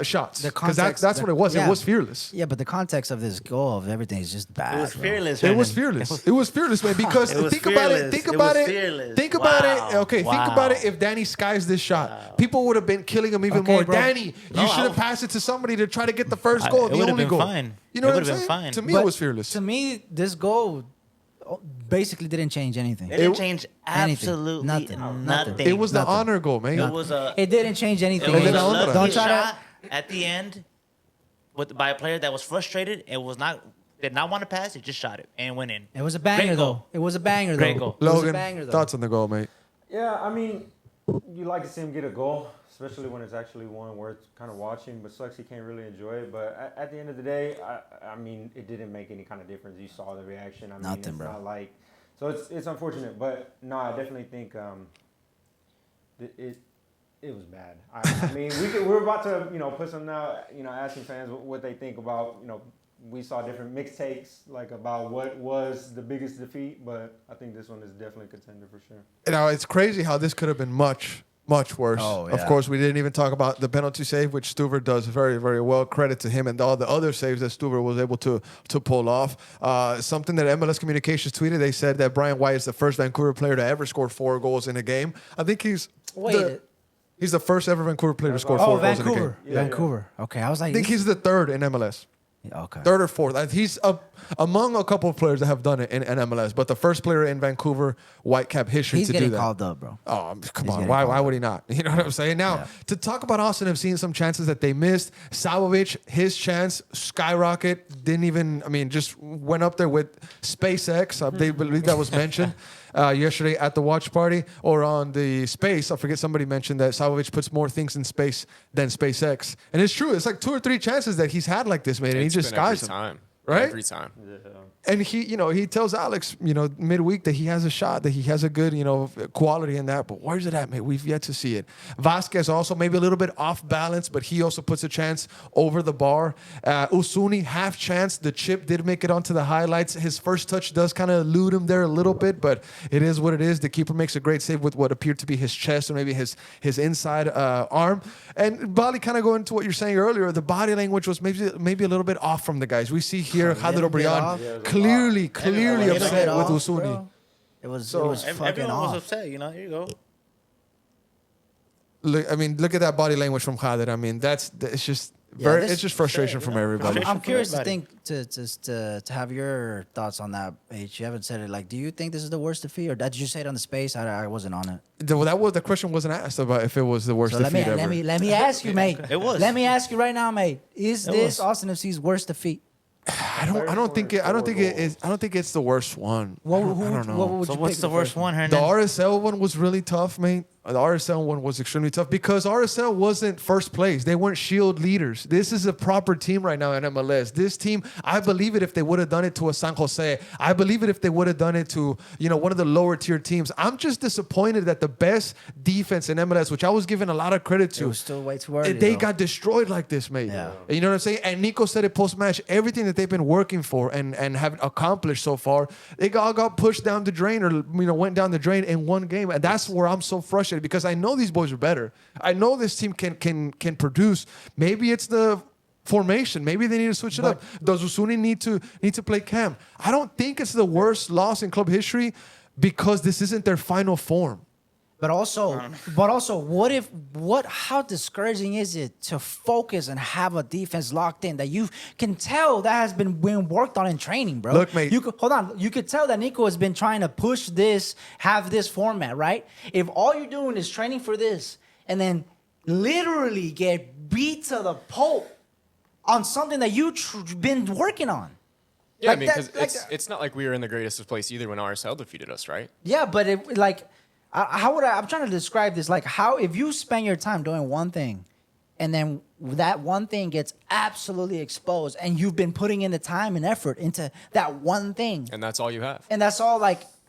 shots. The Because context- that's what it was. yeah. It was fearless. Yeah, but the context of this goal, of everything, is just bad. It was bro. fearless. It was Hernan. fearless. It was fearless, man. Because It was think about it. fearless. Think It about was it. fearless. Think about it. Wow. Okay, think Wow. about it. If Danny skies this shot, people would have been killing him even Okay, more. bro. Danny, No, you should have I- passed it to somebody to try to get the first goal, It the would've only been goal. fine. You know It what I'm would've been saying? fine. To me, But it was fearless. To me, this goal basically didn't change anything. It didn't change Anything. absolutely Nothing. nothing. It was the Nothing. honor goal, man. It was a. It didn't change anything. It was then a I wonder. lucky Don't try shot to. at the end, by a player that was frustrated. It was not did not want to pass. It just shot it and went in. It was a banger, Great though. goal. It was a banger, Great though. goal. It was a Logan, banger, though. thoughts on the goal, mate? Yeah, I mean, You like to see him get a goal, especially when it's actually one worth kind of watching. But sucks he can't really enjoy it. But at the end of the day, I mean, it didn't make any kind of difference. You saw the reaction. I mean, Nothing, it's bro. not like so. It's unfortunate, but no, I definitely think it was bad. I mean, we're about to put some now. Asking fans what they think about we saw different mixed takes like about what was the biggest defeat, but I think this one is definitely a contender for sure. It's crazy how this could have been much worse. Oh, Of yeah. course, we didn't even talk about the penalty save, which Stuver does very, very well. Credit to him and all the other saves that Stuver was able to pull off. Something that MLS Communications tweeted, they said that Brian White is the first Vancouver player to ever score 4 goals in a game. I think he's the first ever Vancouver player to score 4 goals in a game. Vancouver. Vancouver. Okay, I was like, I think he's the third in MLS. okay. Third or fourth. He's among a couple of players that have done it in MLS, but the first player in Vancouver Whitecap history He's to do getting that. called up, bro. Oh, come He's on. getting Why called would he not? You know what I'm saying? Now, Yeah. to talk about Austin, I've seen some chances that they missed. Savovic, his chance, skyrocket, just went up there with SpaceX. They believe that was mentioned yesterday at the watch party or on the space. I forget, somebody mentioned that Savovic puts more things in space than SpaceX. And it's true. It's like 2 or 3 chances that he's had like this, man, and he It's just been every skies them. time. Right? Every time. And he tells Alex, midweek that he has a shot, that he has a good, quality in that. But where's it at, mate? We've yet to see it. Vasquez also maybe a little bit off balance, but he also puts a chance over the bar. Usuni, half chance. The chip did make it onto the highlights. His first touch does kind of elude him there a little bit, but it is what it is. The keeper makes a great save with what appeared to be his chest or maybe his inside arm. And Bali, kind of going to what you're saying earlier, the body language was maybe a little bit off from the guys. We see here Khalid O'Brien clearly upset with Usuni. It was fucking Everyone was off. upset. Here you go. Look at that body language from Khalid. It's just it's just frustration from everybody. I'm curious to everybody. think to have your thoughts on that, H. You haven't said it. Like, do you think this is the worst defeat, or did you say it on the space? I wasn't on it. The question wasn't asked about if it was the worst So let defeat me ever. let me ask you, mate. It was. Let me ask you right now, mate. Is It this was. Austin FC's worst defeat? I don't think it's the worst one. I don't know. What would So you what's pick the worst one, Hernan? The RSL one was really tough, mate. The RSL one was extremely tough because RSL wasn't first place. They weren't Shield leaders. This is a proper team right now in MLS. This team, I believe it if they would have done it to a San Jose. I believe it if they would have done it to, one of the lower tier teams. I'm just disappointed that the best defense in MLS, which I was giving a lot of credit to, It was still way too early. they though. got destroyed like this, mate. Yeah. You know what I'm saying? And Nico said it post-match. Everything that they've been working for and have accomplished so far, they all got pushed down the drain or went down the drain in one game. And that's where I'm so frustrated because I know these boys are better. I know this team can produce. Maybe it's the formation. Maybe they need to switch it up. Does Usuni need to play Cam? I don't think it's the worst loss in club history because this isn't their final form. But also, how discouraging is it to focus and have a defense locked in that you can tell that has been worked on in training, bro? Look, mate. You could tell that Nico has been trying to push this, have this format, right? If all you're doing is training for this and then literally get beat to the pulp on something that you've been working on. Yeah, Like because that- it's not like we were in the greatest of place either when RSL defeated us, right? Yeah, but I'm trying to describe this. Like, how if you spend your time doing one thing, and then that one thing gets absolutely exposed, and you've been putting in the time and effort into that one thing, And that's all you have. and that's all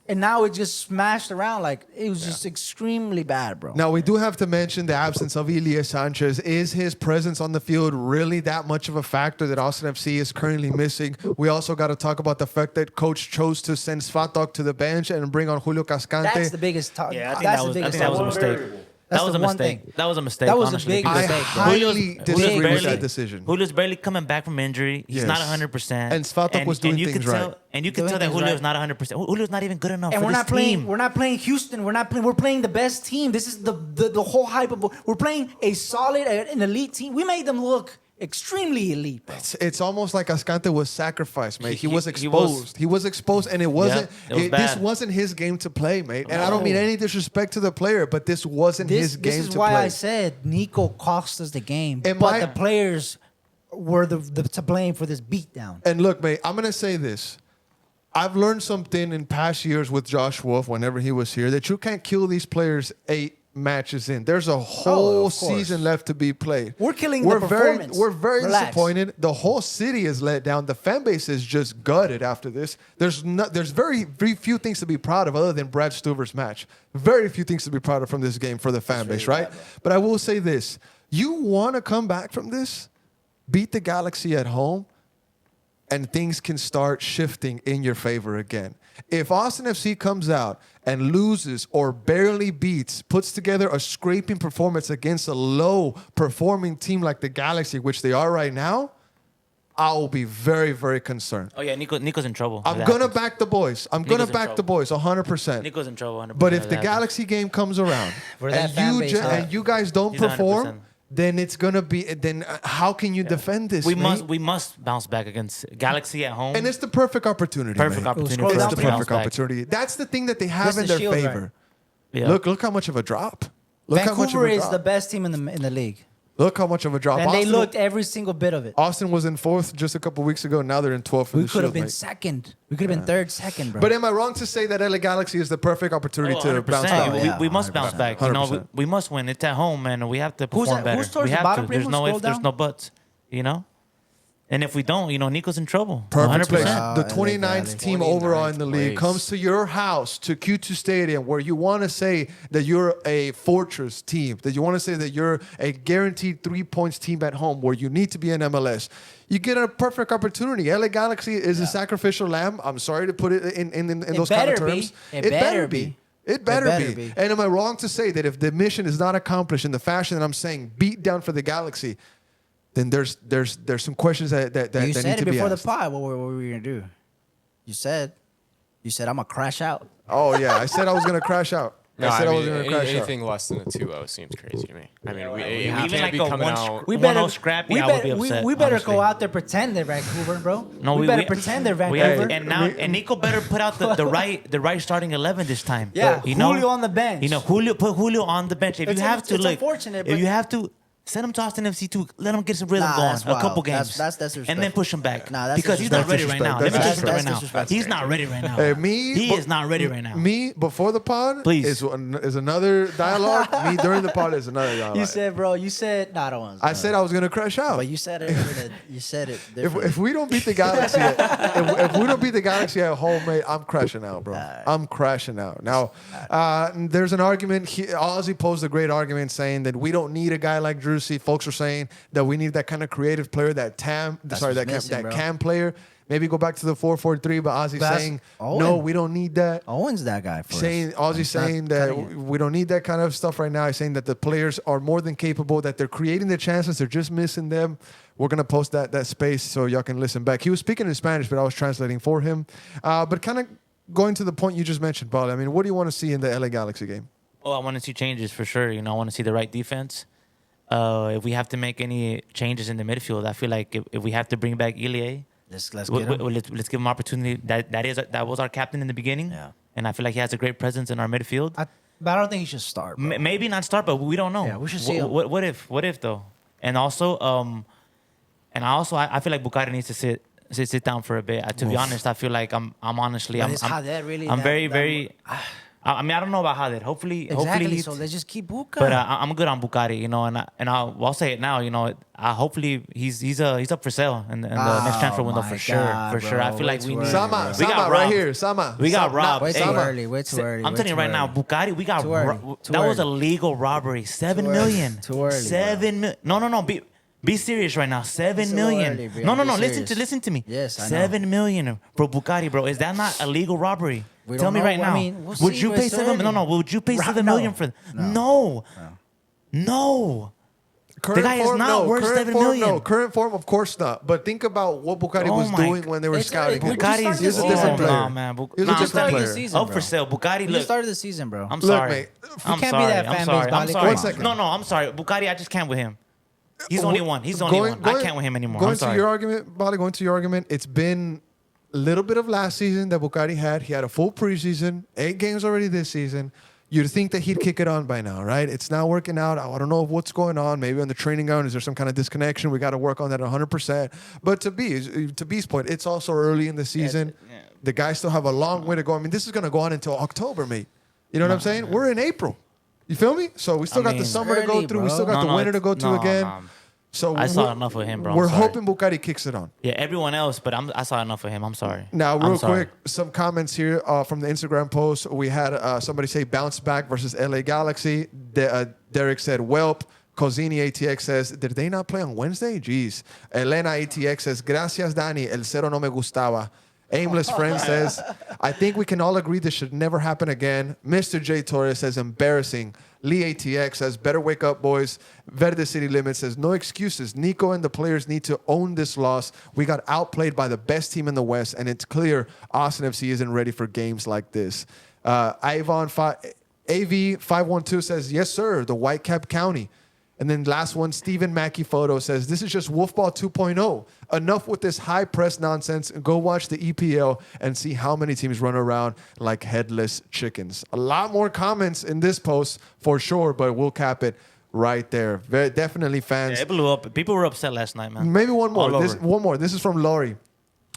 and now it just smashed around. Like, it was just extremely bad, bro. Now, we do have to mention the absence of Elias Sanchez. Is his presence on the field really that much of a factor that Austin FC is currently missing? We also got to talk about the fact that coach chose to send Svatok to the bench and bring on Julio Cascante. That's the biggest talk. Yeah, I think that's that was, the I biggest think that was a talk. mistake. That's That was the a one mistake. thing. That was a mistake. That was a honestly, big because I mistake, bro. highly disagree with barely- that decision. Julio's barely coming back from injury. He's Yes. not 100%. And Svatok was doing you things could tell, right. And you could Doing tell that things Julio's right. not 100%. Julio's not even good enough And for we're this not playing. team. We're not playing Houston. We're not playing. We're playing the best team. This is the whole hype of. We're playing a solid, an elite team. We made them look extremely elite, bro. It's almost like Cascante was sacrificed, mate. He was He exposed. He was exposed, and it wasn't. it was This bad. wasn't his game to play, mate. And I don't mean any disrespect to the player, but this wasn't his game This is to why play. I said Nico cost us the game, And but my- the players were the to blame for this beatdown. And look, mate, I'm gonna say this. I've learned something in past years with Josh Wolf, whenever he was here, that you can't kill these players 8, matches in. There's a whole of course. season left to be played. We're killing the performance. We're very Relax. disappointed. The whole city is let down. The fan base is just gutted after this. There's very few things to be proud of other than Brad Stuver's match. Very few things to be proud of from this game for the fan base, right? But I will say this. You want to come back from this, beat the Galaxy at home, and things can start shifting in your favor again. If Austin FC comes out and loses or barely beats, puts together a scraping performance against a low-performing team like the Galaxy, which they are right now, I will be very, very concerned. Oh, yeah, Nico's in trouble. I'm going to back the boys. I'm going to in back the boys 100%. Nico's in trouble 100%. But if the Galaxy game comes around and you guys don't He's perform, 100%. then it's going to be, then how can you defend this, We mate? must bounce back against Galaxy at home. And it's the perfect opportunity. Perfect mate. opportunity Scroll for It's down us the to to bounce perfect back. opportunity. That's the thing that they have Just in the their Shield, right? favor. Yeah. Look how much of a drop. Look how much of Vancouver a is drop. the best team in the league, Look how much of a drop. and they Austin- looked every single bit of it. Austin was in 4th just a couple weeks ago. Now they're in 12th. We the could have Shield, been mate. second. We could have been third, second, bro. But am I wrong to say that LA Galaxy is the perfect opportunity to 100%. bounce back? yeah. We must bounce back. You know, 100%. we must win. It's at home, and we have to Who's perform that- better. who's towards We the have bottom, to. There's Primo? no Scroll if, there's down. no buts. You know? And if we don't, Nico's in trouble. Perfect 100%. place. The LA 29th Valley. team overall in the league place. comes to your house, to Q2 Stadium, where you want to say that you're a fortress team, that you want to say that you're a guaranteed 3 points team at home, where you need to be in MLS. You get a perfect opportunity. LA Galaxy is a sacrificial lamb. I'm sorry to put it in those kind of better be. terms. It better be. It better better be. be. And am I wrong to say that if the mission is not accomplished in the fashion that I'm saying, beat down for the Galaxy, then there's some questions that you need said to it be before the asked. pod. What were we gonna do? You said I'm gonna crash out. Oh yeah, I said I was gonna crash out. No, I said I mean, was gonna crash out. anything less than a 2-0 seems crazy to me. I mean, we Even can't like be a coming one out. We 1-0 better scrappy, We I would better, be upset, we better honestly. go out there pretend they're Vancouver, bro. No, we better pretend they're we Vancouver. have- and Nico better put out the right starting 11 this time. Yeah, you know, Julio on the bench. You know, put Julio on the bench. If It's you have to, it's look, unfortunate, if but- you have to. Send him to Austin FC too. Let him get some rhythm Nah, going. that's A couple wild. games. That's and then disrespectful. push him back. Nah, that's because he's not ready right disrespectful. now. Let me That's tell you something right now. disrespectful. He's not ready right now. Me, He is not ready right now. Me before the pod, Please. is another dialogue. Me during the pod is another dialogue. You said, bro. You said, nah, I don't want. I said I was gonna crash out. but you said it. You said it. Differently. If we don't beat the Galaxy, if we don't beat the Galaxy at home, mate, I'm crashing out, bro. I'm crashing out. Now, there's an argument. Ozzy posed a great argument saying that we don't need a guy like Drusy. Folks are saying that we need that kind of creative player, that what's missing, bro. cam player. Maybe go back to the 4-4-3, but Ozzy's But saying Owen- no, we don't need that. Owen's that guy for Saying us. Ozzy's He's not saying that cutting it. we don't need that kind of stuff right now. He's saying that the players are more than capable, that they're creating the chances, they're just missing them. We're gonna post that space so y'all can listen back. He was speaking in Spanish, but I was translating for him. But kind of going to the point you just mentioned, Paul. I mean, what do you want to see in the LA Galaxy game? Oh, I want to see changes for sure. You know, I want to see the right defense. If we have to make any changes in the midfield, I feel like if we have to bring back Ilie, Let's get him. let's give him opportunity. That was our captain in the beginning, Yeah. and I feel like he has a great presence in our midfield. But I don't think he should start. Bro. Maybe not start, but we don't know. Yeah, we should see him. What if though? And also, I feel like Bukari needs to sit down for a bit. To be honest, I feel like I'm honestly, But I'm is Hader really I'm that- very, that- very. I mean, I don't know about Hader. Hopefully, Exactly. he's. So let's just keep Buka. But I'm good on Bukari, you know, and I'll say it now, you know. Hopefully he's up for sale in the next transfer window my for sure, God, for sure. I bro, feel like way we too need. early, Sama, we got Sama, right robbed. here, Sama. We got Sama. robbed. Way too Hey, early. Way too early. I'm way telling you too right now, early. Bukari, we got Too early. Too that was a early. legal robbery. 7 Too million. early. Too early, 7 million. No. Be serious right now. 7 Too million. early, bro. No. Be Listen to me. Yes, I know. 7 million, bro. Bukari, bro. Is that not a legal robbery? We Tell don't me know. right I now. mean, we'll Would see, you but pay it's 7? early. No. Would you pay Right, 7 million for? No. No. Current guy is not worth current 7 form, million. No, current form, of course not. But think about what Bukari Oh was my doing when they were It's scouting early. him. Bukari Bukari He's a different player. Nah, man. He's a I'm different telling player. you, the season, up bro. for sale. Bukari, We look. just started the season, bro. I'm Look, sorry. mate, I'm can't be sorry. that I'm fan sorry. base, I'm Bali. sorry. One second. No, I'm sorry. Bukari, I just can't with him. He's the only one. He's the only one. I can't with him anymore. Going I'm sorry. to your argument, Bali, going to your argument, it's been a little bit of last season that Bukari had. He had a full preseason, 8 games already this season. You'd think that he'd kick it on by now, right? It's not working out. I don't know what's going on. Maybe on the training ground, is there some kind of disconnection? We got to work on that 100%. But to B's point, it's also early in the season. The guys still have a long way to go. I mean, this is going to go on until October, mate. You know what I'm saying? We're in April. You feel me? So we still got the mean, summer to go early, through. We bro. still got the winter to go to again. So I saw enough of him, bro. I'm We're sorry. hoping Bukari kicks it on. Yeah, everyone else, but I saw enough of him. I'm sorry. Now, I'm real sorry. quick, some comments here from the Instagram post. We had somebody say bounce back versus LA Galaxy. Derek said whelp. Cosini ATX says, did they not play on Wednesday? Jeez. Elena ATX says, gracias, Dani. El cero no me gustaba. Aimless Friend says, I think we can all agree this should never happen again. Mr. J. Torres says, embarrassing. Lee ATX says, better wake up, boys. Verde City Limit says, no excuses. Nico and the players need to own this loss. We got outplayed by the best team in the West, and it's clear Austin FC isn't ready for games like this. AV512 says, yes, sir, the Whitecap County. And then last one, Stephen Mackey Photo says, this is just Wolfball 2.0. Enough with this high press nonsense. Go watch the EPL and see how many teams run around like headless chickens. A lot more comments in this post for sure, but we'll cap it right there. Very, definitely fans. Yeah, it blew up. People were upset last night, man. Maybe one more. All This, over. one more. This is from Lori.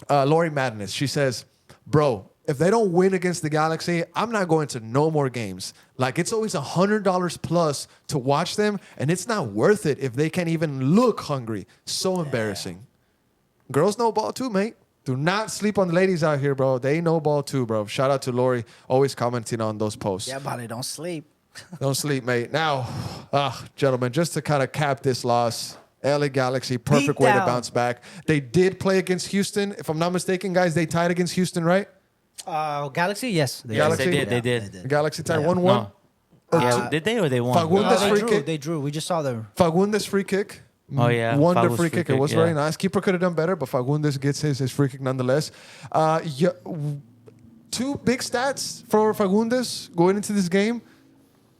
Lori Madness. She says, bro, if they don't win against the Galaxy, I'm not going to no more games. Like, it's always $100 plus to watch them, and it's not worth it if they can't even look hungry. So embarrassing. Girls know ball too, mate. Do not sleep on the ladies out here, bro. They know ball too, bro. Shout out to Lori, always commenting on those posts. Yeah, buddy, don't sleep. Don't sleep, mate. Now, gentlemen, just to kind of cap this loss, LA Galaxy, perfect way to down. bounce back. They did play against Houston. If I'm not mistaken, guys, they tied against Houston, right? Galaxy, yes. Yes, Galaxy? they did. The Galaxy tied Yeah. 1-1. No. Yeah, did they or they won? Fagundes They free drew. kick. They drew. We just saw them. Fagundes free kick. Oh, yeah. Wonder Fagundes free kick. It kick, was yeah. very nice. Keeper could have done better, but Fagundes gets his free kick nonetheless. Two big stats for Fagundes going into this game.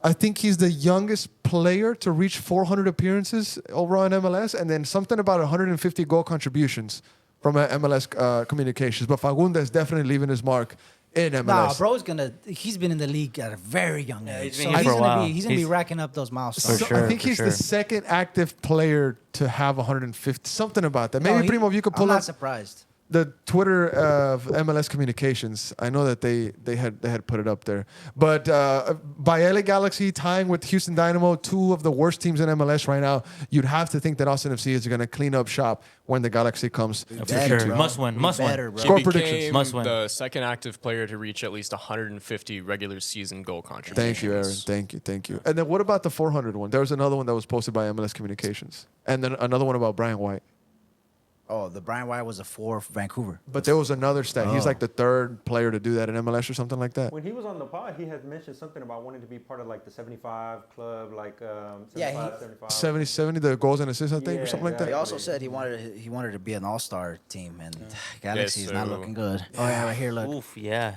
I think he's the youngest player to reach 400 appearances overall in MLS, and then something about 150 goal contributions from MLS communications. But Fagundes definitely leaving his mark in MLS. Nah, bro's he's been in the league at a very young age. he's been here for a gonna while. He's gonna be He's- racking up those milestones. For I sure, think for he's sure. the second active player to have 150. Something about that. Maybe No, Primo, if you could I'm pull not up surprised. the Twitter of MLS Communications. I know that they had put it up there. But by LA Galaxy tying with Houston Dynamo, two of the worst teams in MLS right now, you'd have to think that Austin FC is going to clean up shop when the Galaxy comes to better, Q2. bro. Must win. We Must better, win. bro. Score He predictions. became Must win. the second active player to reach at least 150 regular season goal contributions. Thank you, Aaron. Thank you. And then what about the 400 one? There was another one that was posted by MLS Communications. And then another one about Brian White. Oh, the Brian White was a 4 for Vancouver. But there was another stat. He's Oh. like the third player to do that in MLS or something like that. When he was on the pod, he had mentioned something about wanting to be part of like the 75 club, like 75, Yeah, 75. 70, the goals and assists, I think, or Yeah, something like that. He also said he wanted to be an all-star team, and Galaxy Yes, is not so- looking good. Oh yeah, right here, look. Oof, yeah.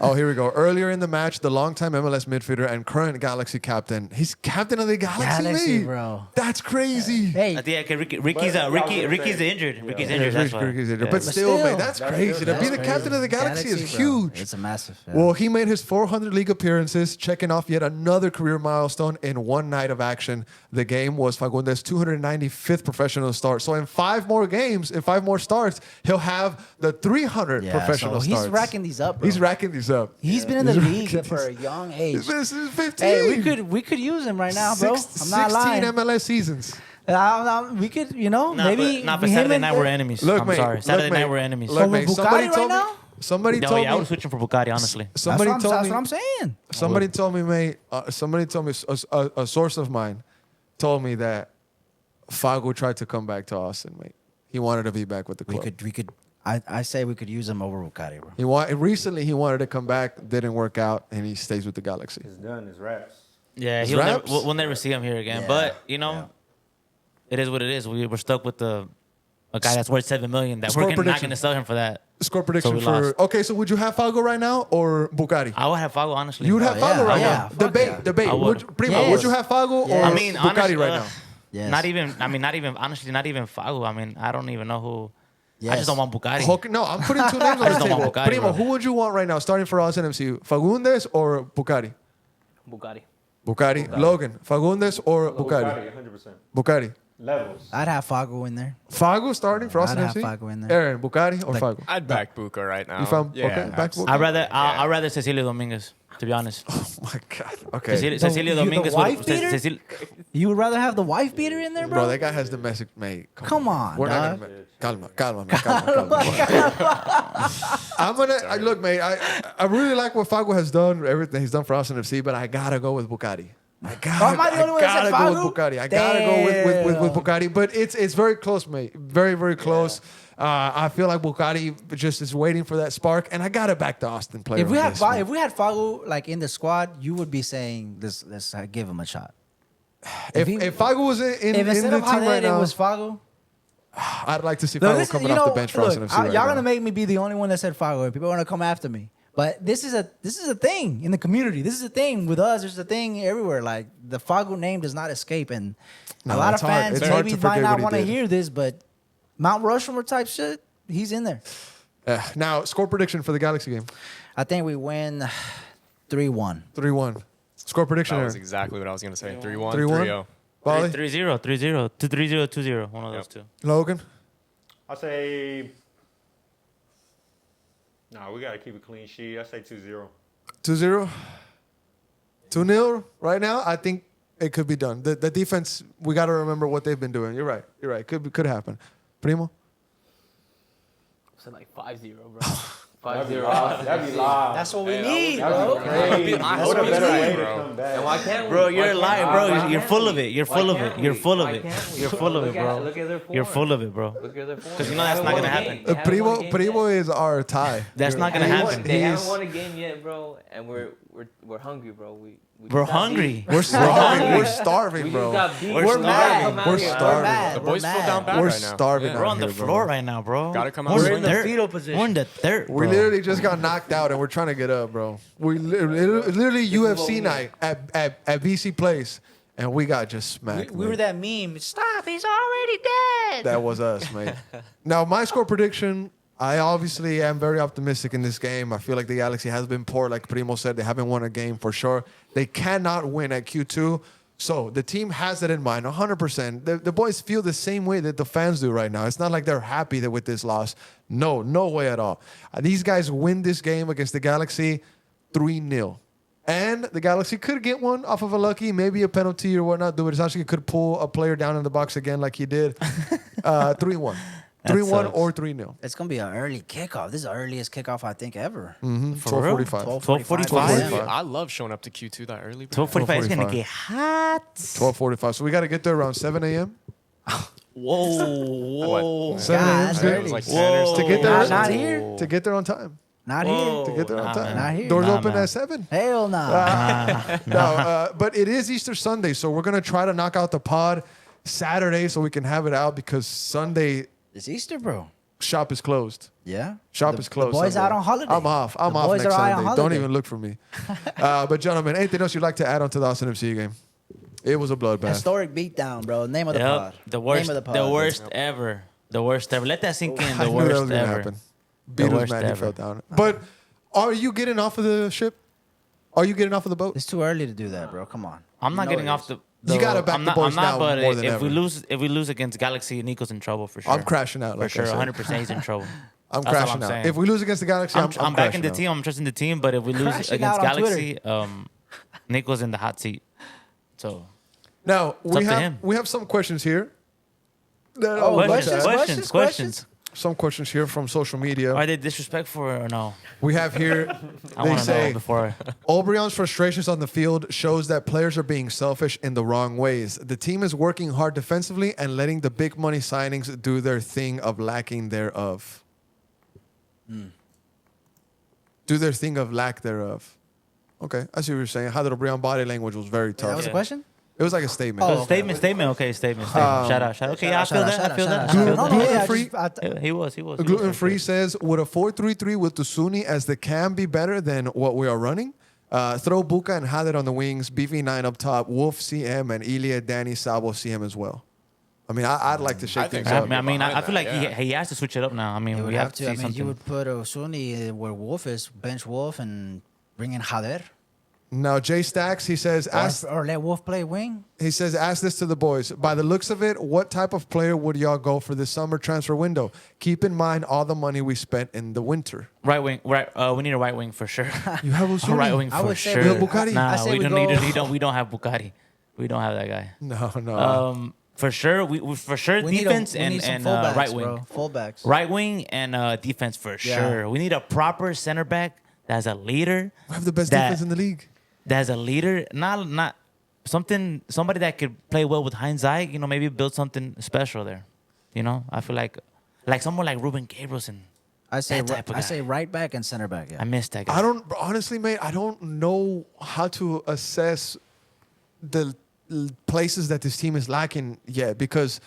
Oh, here we go. Earlier in the match, the longtime MLS midfielder and current Galaxy captain. He's captain of the Galaxy, Galaxy, mate. bro. That's crazy. Hey, I think Ricky's But, yeah, I was gonna Ricky's say, injured. yeah. Ricky's Yeah, injured. That's why. Ricky's injured. Yeah. But still, still, man, that's crazy. To still- be the that's captain of the crazy. Galaxy is bro. huge. It's a massive. Yeah. Well, he made his 400 league appearances, checking off yet another career milestone in one night of action. The game was Fagundes' 295th professional start. So in 5 more games, in 5 more starts, he'll have the 300 yeah, professional so starts. he's racking these up, bro. He's racking these up. He's been in the He's league racking for a these- young age. This is 15. Hey, we could use him right now, bro. I'm not 16 lying. MLS seasons. We could, maybe But him Saturday and- night we're enemies. Look, I'm mate. sorry. look, Saturday mate. night we're enemies. Look, So mate. with Somebody Bukari told right me. now? Somebody No, told yeah, I me. was switching for Bukari, honestly. Somebody that's told what me. I'm saying. Somebody told me, mate. Somebody told me. A source of mine told me that Fago tried to come back to Austin, mate. He wanted to be back with the club. We could. I say we could use him over Bukari, bro. Recently he wanted to come back, didn't work out, and he stays with the Galaxy. It's done. It's wraps. Yeah, His he'll never, raps? we'll never see him here again. Yeah, But yeah. it is what it is. We're stuck with a guy that's worth $7 million. That Score we're not prediction. going to sell him for that. Score prediction So we for. lost. Okay, so would you have Fago right now or Bukari? I would have Fago, honestly. You would have Oh, Fago yeah, right yeah, now. fuck Debate, yeah. debate. I would. Primo, Yes. would you have Fago Yes. or I mean, Bukari honestly, right now? Yes. Not even Fago. I mean, I don't even know who. I Yes. just don't want Bukari. Okay, no, I'm putting 2 names on I just the don't want table. Bukari, Primo, bro. who would you want right now, starting for Austin FC? Fagundes or Bukari? Bugatti. Bukari. Logan, Fagundes or Bukari? 100%. Bukari. levels. I'd have Fago in there. Fago starting for Austin I'd FC? have Fago in there. Aaron, Bukari or Fago? I'd back Buka right now. You found okay? Back absolutely. Buka? I'd rather Cecilio Dominguez, to be honest. Oh my God. Okay. Cecilio The Dominguez. wife beater? You would rather have the wife beater in there, Bro, bro? that guy has domestic mate. Come on, We're dog. not gonna. Calma, man. I'm gonna. Look, mate. I really like what Fago has done. Everything he's done for Austin FC, but I gotta go with Bukari. I am I the only one that said gotta go Fago? with Bukari. I gotta go with Bukari. But it's very close, mate. Very, very close. I feel like Bukari just is waiting for that spark, and I gotta back the Austin player. If we on had this, if we had Fago like in the squad, you would be saying let's give him a shot. If Fago was in If the instead team of Haddad, right now, it was Fago. I'd like to see Look, Fago this- coming you off the know, bench for look, Austin FC. y'all right gonna now. make me be the only one that said Fago, and people are gonna come after me. But this is a thing in the community. This is a thing with us. There's a thing everywhere. Like the Fago name does not escape, and No, a lot of it's hard. fans It's hard maybe to might forget not what he want to did. hear this, but Mount Rushmore type shit, he's in there. Now, score prediction for the Galaxy game: I think we win 3-1. 3-1. Score prediction. That was Aaron. exactly what I was gonna say. 3-1, 3-1? 3-0. Bali? 3-0, 3-0, 3-0, 2-0. One of those two. Logan. I say. No, we gotta keep a clean sheet. I say 2-0. 2-0. 2-0 right now. I think it could be done. The defense, we got to remember what they've been doing. You're right. Could happen. Primo. So like 5-0, bro. That'd be 5-0. live. That'd be live. That's what we need, That'd be bro. crazy. I What a hope better it's way right, to bro. come back. And why can't we? Bro, you're Why lying, can't bro. we? You're full of it. You're Why full of can't it. You're we? full of Why it. can't we? You're full of it, Look at- bro. Look at their form. You're full of it, bro. Look at their form. 'Cause you know They that's haven't not won gonna a happen. game. They haven't won a game Primo yet. is our tie. That's not gonna He is- happen. They he haven't is- won a game yet, bro, and we're hungry, bro. We're hungry. We're starving. We're starving, We bro. just got beat. We're We're mad. mad. We're starving. The boys feel down bad We're right now. starving. Yeah. We're out on the here, bro. floor right now, bro. Gotta come out We're swinging. in the fetal position. We're in the dirt, bro. We literally just got knocked out and we're trying to get up, bro. We literally UFC night at BC Place, and we got just smacked. We were man. that meme. Stop, he's already dead. That was us, mate. Now, my score prediction, I obviously am very optimistic in this game. I feel like the Galaxy has been poor. Like Primo said, they haven't won a game for sure. They cannot win at Q2. So the team has it in mind, 100%. The boys feel the same way that the fans do right now. It's not like they're happy that with this loss. No way at all. These guys win this game against the Galaxy 3-0. And the Galaxy could get one off of a lucky, maybe a penalty or whatnot. Duberzowski could pull a player down in the box again like he did. 3-1. 3-1 sucks. or 3-0. It's gonna be an early kickoff. This is the earliest kickoff I think ever. Mm-hmm. For real? 12:45. 12:45. I love showing up to Q2 that early. bro. 12:45 is gonna 12:45. get hot. 12:45. So we got to get there around 7 a.m. Whoa. 7 a.m. God, is that's good. early. It was like Whoa. 10 or To get there, Not here. To get there on time. Not Whoa. To get there on Nah, time. man. Not here. Doors Nah, open man. at 7. here. Hell no. No, but it is Easter Sunday, so we're gonna try to knock out the pod Saturday so we can have it out because Sunday It's Easter, bro. shop is closed. Yeah. Shop The- is closed. The boys Sunday. out on holiday. I'm off. I'm The off boys next are out on Sunday. Don't holiday. even look for me. But gentlemen, anything else you'd like to add on to the Austin FC game? It was a bloodbath. Historic beatdown, bro. Name of the pod. Yep. The worst. Name of the pod. The worst ever. The worst ever. Let that sink in. I The knew that was worst gonna ever. happen. The Beatles worst man, he ever. fell down. But are you getting off of the ship? Are you getting off of the boat? It's too early to do that, bro. Come on. I'm not You know getting it off is. the. You gotta back I'm the not, boys I'm not, now but more than if ever. we lose against Galaxy, Nico's in trouble for sure. I'm crashing out. For Like sure, I said. 100% he's in trouble. I'm That's all crashing I'm out. saying. If we lose against the Galaxy, I'm I'm backing crashing the out. team. I'm trusting the team. But if we lose Crashing against out on Galaxy, Nico's in the hot seat. So Now up to him. we have some questions here. Oh, questions. Some questions here from social media. Are they disrespectful or no? We have here. I They want to say know before. Obrion's frustrations on the field shows that players are being selfish in the wrong ways. The team is working hard defensively and letting the big money signings do their thing of lacking thereof. Do their thing of lack thereof. Okay, I see what you're saying. How the Obrion body language was very That tough. was a Yeah. question? It was like a statement. Oh, Statement. Okay, statement. Shout out. Okay, yeah, I feel that. I feel that. I Gluten- feel No, that. no, Gluten yeah, free? He was. He was. Gluten Free says, would a 4-3-3 with Tusuni as the cam be better than what we are running? Throw Buka and Haddad on the wings, BV9 up top, Wolf CM, and Ilya, Danny, Sabo CM as well. I mean, I'd like to shake I think things so. up. I feel like Yeah. he has to switch it up now. I mean, You we would have have to to. see I mean, something. you would put Osuni where Wolf is, bench Wolf, and bring in Hader. Now, Jay Stacks, he says, Or let Wolf play wing. ask this to the boys. By the looks of it, what type of player would y'all go for this summer transfer window? Keep in mind all the money we spent in the winter. Right wing. Right. We need a right wing for sure. You have A right wing I for would say sure. we have Bukari? Nah, I say we we don't go- need. We don't have Bukari. We don't have that guy. No. For sure. We for sure We defense need some and fullbacks, right wing. bro. Fullbacks. Right wing and defense for sure. We need a proper center back that's a leader. We have the best that- defense in the league. That's a leader, not somebody that could play well with Heinz Zayek, maybe build something special there. I feel like someone like Ruben Gabrielson. I say That type of guy. right back and center back. Yeah. I missed that guy. I don't, honestly, mate, I don't know how to assess the places that this team is lacking yet because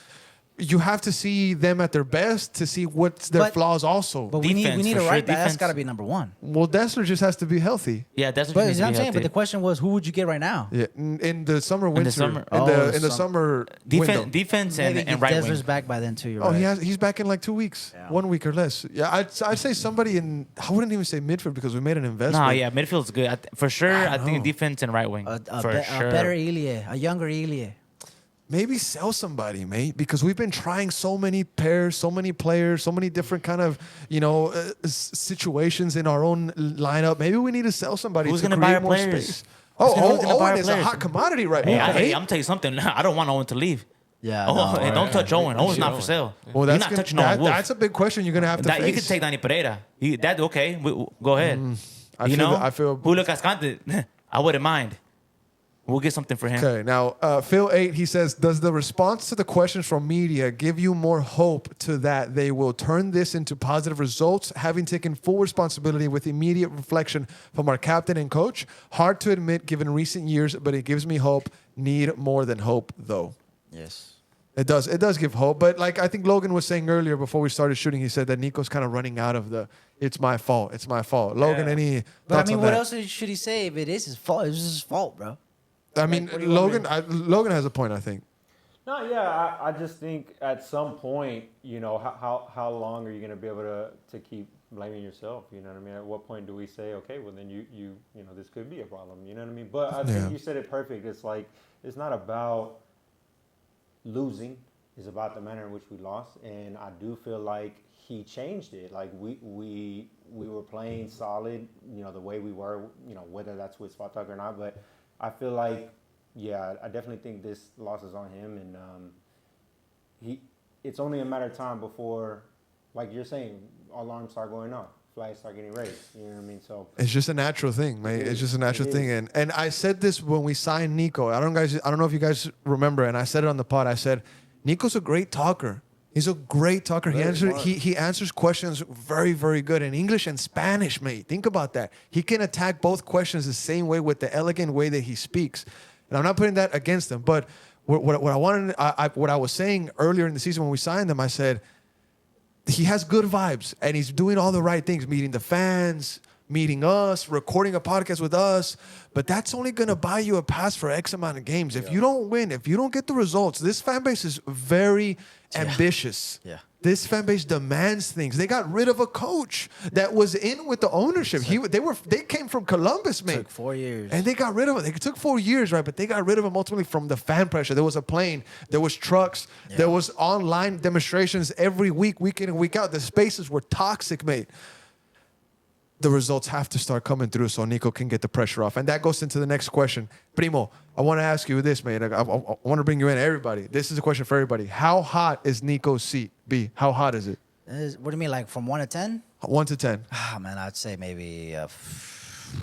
you have to see them at their best to see what's their But- flaws also. But we Defense, need for a sure, right back. That's defense. got to be number one. Well, Dessler just has to be healthy. Yeah, that's what But you you know what I'm saying. But the healthy. question was, who would you get right now? Yeah, in the summer, winter, summer. in the summer window. Defense Maybe and right Desler's wing. back by then too. You're Oh, right. he's back in like 2 weeks, Yeah. 1 week or less. Yeah, I'd say somebody in. I wouldn't even say midfield because we made an investment. No, yeah, midfield's good. For sure, I know. think defense and right wing. For a sure. better Elie, a younger Elie. Maybe sell somebody, mate, because we've been trying so many pairs, so many players, so many different kind of situations in our own lineup. Maybe we need to sell somebody Who's to gonna create buy our more players? space. Who's gonna buy Owen our is a players? hot commodity right Hey, now. hey, mate. I'm tell you something. I don't want Owen to leave. Yeah. Oh, no, hey, don't touch Owen. Owen's not for sale. Well, You're that's not touching Owen Wolf. that's a big question you're gonna have to That, face. you can take Danny Pereira. Okay. Go ahead. I feel- Julio Cascante. I wouldn't mind. We'll get something for him. Okay, now Phil 8, he says, does the response to the questions from media give you more hope to that they will turn this into positive results, having taken full responsibility with immediate reflection from our captain and coach? Hard to admit given recent years, but it gives me hope. Need more than hope, though. Yes. It does give hope. But like I think Logan was saying earlier before we started shooting, he said that Nico's kind of running out of the it's my fault. Logan, any thoughts But I mean, on what that? else should he say if it is his fault? It's his fault, bro. I mean, what do you want Logan has a point, I think. No, yeah, I just think at some point, how long are you going to be able to keep blaming yourself? You know what I mean? At what point do we say, okay, well then you this could be a problem. You know what I mean? But I think you said it perfect. It's like it's not about losing; it's about the manner in which we lost. And I do feel like he changed it. Like we were playing solid, the way we were, whether that's with Spartak or not, but. I feel like, I definitely think this loss is on him, and it's only a matter of time before, like you're saying, alarms start going off, flags start getting raised. You know what I mean? So it's just a natural thing, mate. It's just a natural It thing, is. and I said this when we signed Nico. I don't know if you guys remember, and I said it on the pod. I said, Nico's a great talker. He's a great talker. He answers questions very, very good in English and Spanish, mate. Think about that. He can attack both questions the same way with the elegant way that he speaks. And I'm not putting that against him, but what I wanted, what I was saying earlier in the season when we signed him, I said he has good vibes and he's doing all the right things, meeting the fans, meeting us, recording a podcast with us, but that's only going to buy you a pass for X amount of games. If you don't win, if you don't get the results, this fan base is very ambitious. Yeah. This fan base demands things. They got rid of a coach that was in with the ownership. They came from Columbus, mate. Took 4 years. And they got rid of him. It took 4 years, right? But they got rid of him ultimately from the fan pressure. There was a plane. There was trucks. Yeah. There was online demonstrations every week, week in and week out. The spaces were toxic, mate. The results have to start coming through so Nico can get the pressure off. And that goes into the next question. Primo, I want to ask you this, mate. I want to bring you in, everybody. This is a question for everybody. How hot is Nico's seat? B, how hot is it? What do you mean, like from 1 to 10? 1 to 10. Ah, man, I'd say maybe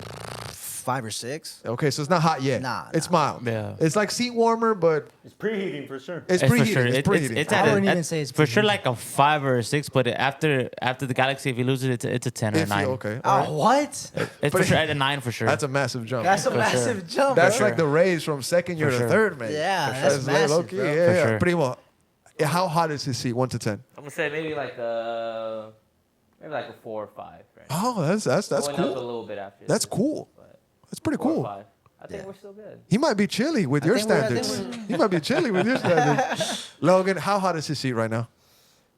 5 or 6. Okay, so it's not hot yet. Nah, It's nah. mild. Yeah. It's like seat warmer, but it's preheating for sure. it's for preheating. sure. It's preheating. It's I at wouldn't a, even say it's for sure preheating. like a 5 or a 6, but after the Galaxy, if you lose it, it's a 10 or a 9. Okay. all right. Oh, what? It's for sure at a 9 for sure. That's a massive jump. That's a For massive sure. jump. That's bro. like the raise from second year For to sure. third, man. Yeah, For that's sure. massive, low-key, bro. Yeah, For yeah. sure. Primo, how hot is his seat? 1 to 10. I'm gonna say maybe like a 4 or 5. Right? Oh, that's Going up a cool. little bit after. That's this, cool. but That's pretty 4 or cool. 5. I think Yeah. we're still good. He might be chilly with your think we're- I think standards. He might be chilly with your standards. Logan, how hot is his seat right now?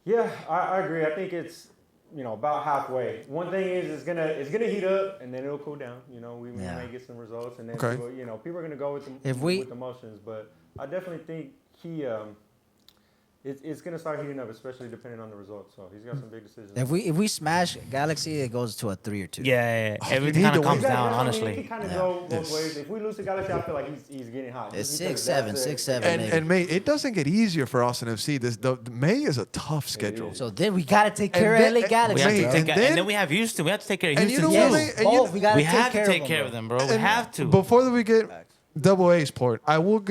Yeah, I agree. I think it's about halfway. One thing is it's gonna heat up and then it'll cool down. We may get some results and then people are gonna go with with emotions. But I definitely think it's gonna start heating up, especially depending on the results. So he's got some big decisions. If we smash Galaxy, it goes to a 3 or 2. Yeah. Everything kind of comes down, honestly. It can kind of go both ways. If we lose to Galaxy, I feel like he's getting hot. It's 6-7. And May, it doesn't get easier for Austin FC. The May is a tough schedule. So then we gotta take care of LA Galaxy. And then we have Houston. We have to take care of Houston. We have to take care of them, bro. We have to. Before we get Double A's part, I will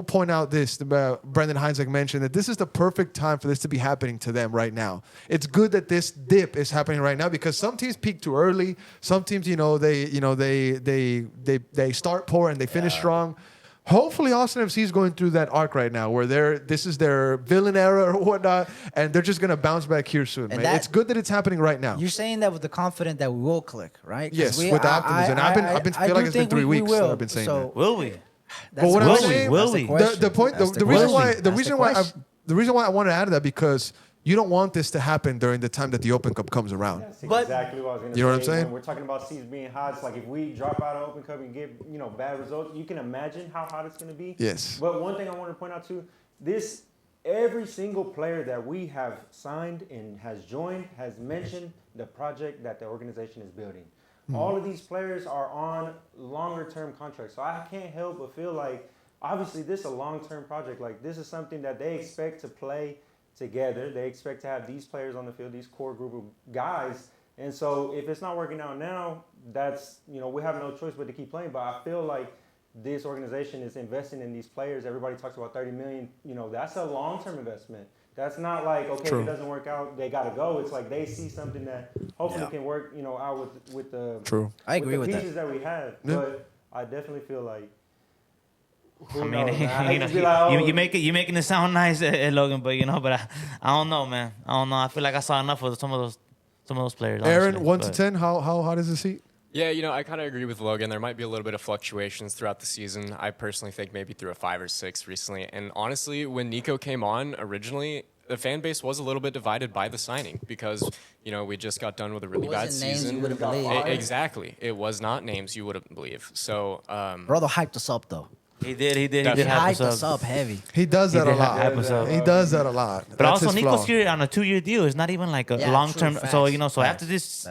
point out this about Brendan Heinzek mentioned that this is the perfect time for this to be happening to them right now. It's good that this dip is happening right now because some teams peak too early. Some teams, they start poor and they finish strong. Hopefully, Austin FC is going through that arc right now where this is their villain era or whatnot, and they're just going to bounce back here soon, man. It's good that it's happening right now. You're saying that with the confidence that we will click, right? Yes, with optimism. I've been feeling like it's been 3 weeks that I've been saying that. Will we? But what I'm saying, the reason why I wanted to add that because you don't want this to happen during the time that the Open Cup comes around. That's exactly what I was going to say. You know what I'm saying? When we're talking about seasons being hot, it's like if we drop out of Open Cup and get bad results, you can imagine how hot it's going to be. Yes. But one thing I want to point out too, every single player that we have signed and has joined has mentioned the project that the organization is building. All of these players are on longer term contracts, so I can't help but feel like obviously this is a long term project. Like this is something that they expect to play together. They expect to have these players on the field, these core group of guys. And so if it's not working out now, that's, we have no choice but to keep playing. But I feel like this organization is investing in these players. Everybody talks about 30 million. That's a long-term investment. That's not like, okay, if it doesn't work out, they got to go. It's like they see something that hopefully can work, out with the I agree with pieces that we have. Yeah. But I definitely feel like you're making it sound nice, Logan, but I don't know, man. I don't know. I feel like I saw enough of some of those players. Aaron, 1 to 10, how hot is the seat? Yeah, I kind of agree with Logan. There might be a little bit of fluctuations throughout the season. I personally think maybe through a 5 or 6 recently. And honestly, when Nico came on originally, the fan base was a little bit divided by the signing because, we just got done with a really bad season. You wouldn't believe. Exactly. It was not names you wouldn't believe. So, brother hyped us up though. He did. He hyped us up heavy. He does that a lot. He does that a lot. But also, Nico's here on a 2-year deal. It's not even like a long-term. So, after this,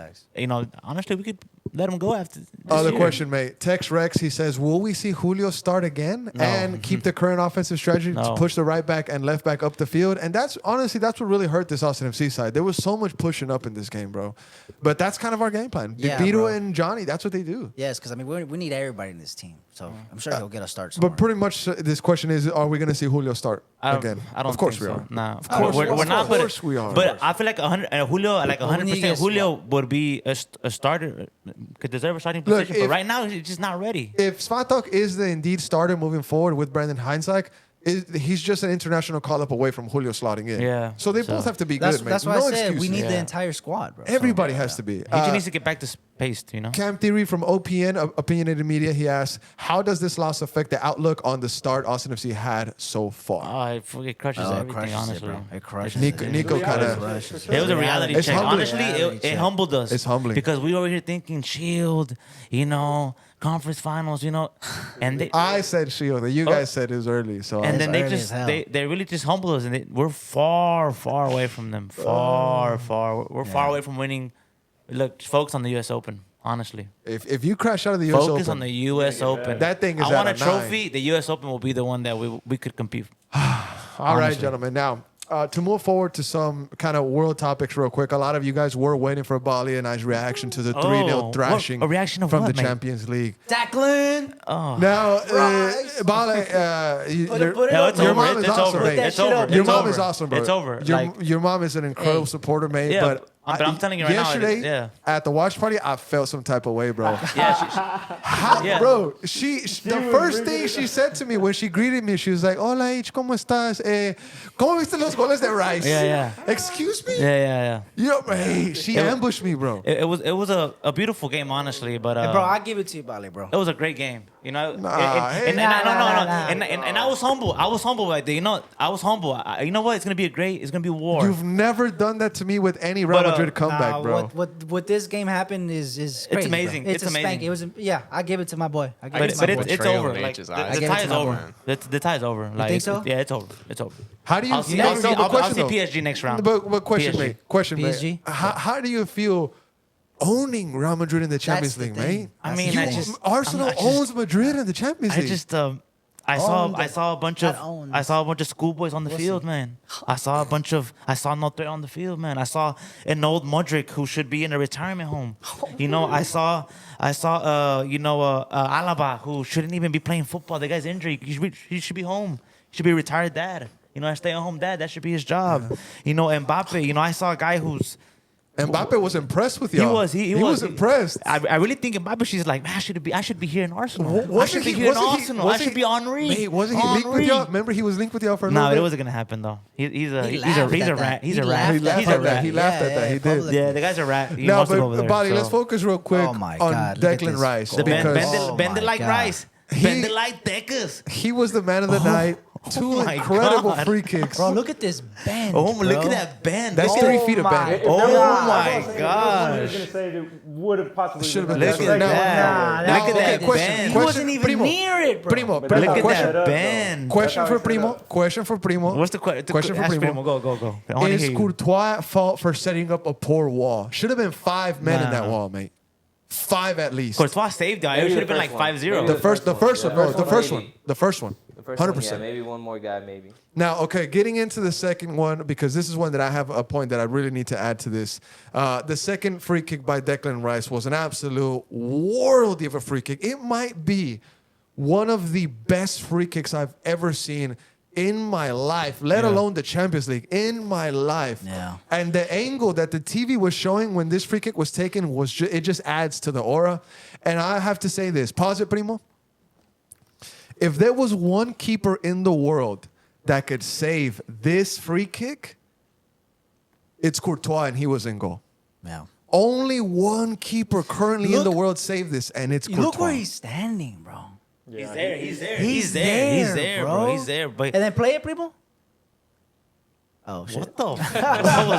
honestly, we could let him go after this year. Question, mate. Tex Rex, he says, will we see Julio start again and keep the current offensive strategy to push the right back and left back up the field? And that's what really hurt this Austin FC side. There was so much pushing up in this game, bro. But that's kind of our game plan. Vito and Johnny, that's what they do. Yes, because, we need everybody in this team. So I'm sure he'll get a start somewhere. But pretty much this question is, are we going to see Julio start again? I don't Of course think we so. are. Nah, of course we're not. Of course we are. But I feel like 100%, Julio would be a starter, could deserve a starting position. But right now, he's just not ready. If Svatok is the indeed starter moving forward with Brendan Heinzek, he's just an international call-up away from Julio slotting in. Yeah. So they both have to be good, man. That's why I said we need the entire squad, bro. Everybody has to be. He just needs to get back to pace, Cam Theory from OPN, Opinionated Media, he asks, how does this loss affect the outlook on the start Austin FC had so far? It crushes everything, honestly. It crushes Nico kind of... It was a reality check. Honestly, it humbled us. It's humbling. Because we were here thinking Shield, conference finals, and I said Shield, and you guys said it was early. So and then they really just humbled us, and we're far away from them. Far. We're far away from winning. Look, focus on the U.S. Open. Honestly, if you crash out of the U.S. Open, focus on the U.S. Open. That thing is. I want a trophy. The U.S. Open will be the one that we could compete. All right, gentlemen. Now, to move forward to some kind of world topics real quick, a lot of you guys were waiting for Bali and I's reaction to the 3-0 thrashing a reaction of from what, the mate? Champions League. Declan! Oh. Now, Bali, your mom is awesome, mate. It's over. Your mom is awesome, bro. It's over. Your mom is an incredible supporter, mate. Yeah, but I'm telling you right yesterday, now. at the watch party, I felt some type of way, bro. Yeah, Bro, the first thing she said to me when she greeted me, she was like, "Hola, H, ¿cómo estás? ¿Cómo viste los goles de Rice?" Yeah. Excuse me? Yeah. Hey, she ambushed me, bro. It was a beautiful game, honestly, but bro, I give it to you, Bali, bro. it was a great game. And I was humble. I was humble right there. I was humble. You know what? It's gonna be a war. You've never done that to me with any Real Madrid comeback, bro. What this game happened is crazy, amazing. Bro. It's a amazing. spank. It was I give it to my boy. I give it But, to but my boy. it's Trail over. in Like H's the eyes. tie is my boy. over. The tie is over. Like, think so? Yeah, it's over. It's over. How do you I'll feel? see, I'll see, no, but I'll see question, though. PSG next round. But question, PSG. mate. Question, PSG? mate. How do you feel owning Real Madrid in the Champions the League, thing. mate? I mean, Arsenal owns Madrid in the Champions League. I saw a bunch of schoolboys on the We'll field, see. man. I saw no threat on the field, man. I saw an old Modric who should be in a retirement home. You know, I saw Alaba who shouldn't even be playing football. The guy's injured. He should be home. He should be a retired dad. You know, a stay-at-home dad. That should be his job. You know, Mbappe. You know, I saw a guy who's. Mbappe was impressed with y'all. He was impressed. I really think Mbappe. She's like, man, I should be here in Arsenal. I should be he- here in wasn't he- Arsenal. I wasn't should he- be Henri. Mate, wasn't he linked with y'all? Remember, he was linked with y'all for a little No, bit? it wasn't gonna happen though. He's a laughed at rat. that. He's He a laughed rat. He laughed He's a at that. rat. He laughed at that. He did. publicly. Yeah, the guy's a rat. He No, wants to go over but there. Body, so. let's focus real quick Oh my on God, look at Declan this Rice goal. because Bend it my like God. rice. Bend it like Decas. he was the man of the night. Two my incredible God. free kicks. Bro, look at this bend. Oh, look bro. at that bend. That's Look at 3 that- feet of my bend. Oh If there was- my I was gonna say, if there was one he was gosh. gonna say that would have possibly Should've been been Look this at one. that. Now, Look at okay, that question. bend. He wasn't even Primo. near it, bro. Primo, But Primo, Look at question. that bend. Question That's for how he set Primo. up. Question for Primo. What's the question for Ask Primo? Go. I wanna Is hear you. Courtois at fault for setting up a poor wall? Should have been 5 men in that Nah. wall, mate. 5 at least. Courtois saved that. It Maybe should the have been like first one. 5-0. Maybe The first one, no, the first one, maybe. the first one, The first 100%. one, yeah, maybe one more guy, maybe. Now, okay, getting into the second one, because this is one that I have a point that I really need to add to this. The second free kick by Declan Rice was an absolute worldie of a free kick. It might be one of the best free kicks I've ever seen in my life, let alone the Champions League, in my life. Yeah. And the angle that the TV was showing when this free kick was taken was it just adds to the aura. And I have to say this, pause it, Primo. If there was one keeper in the world that could save this free kick, it's Courtois, and he was in goal. Yeah. Only one keeper currently in the Look- world saved this, and it's Courtois. Look where he's standing, bro. He's there. He's there, bro. He's there. But And then play it, Primo. Oh shit. what the? What was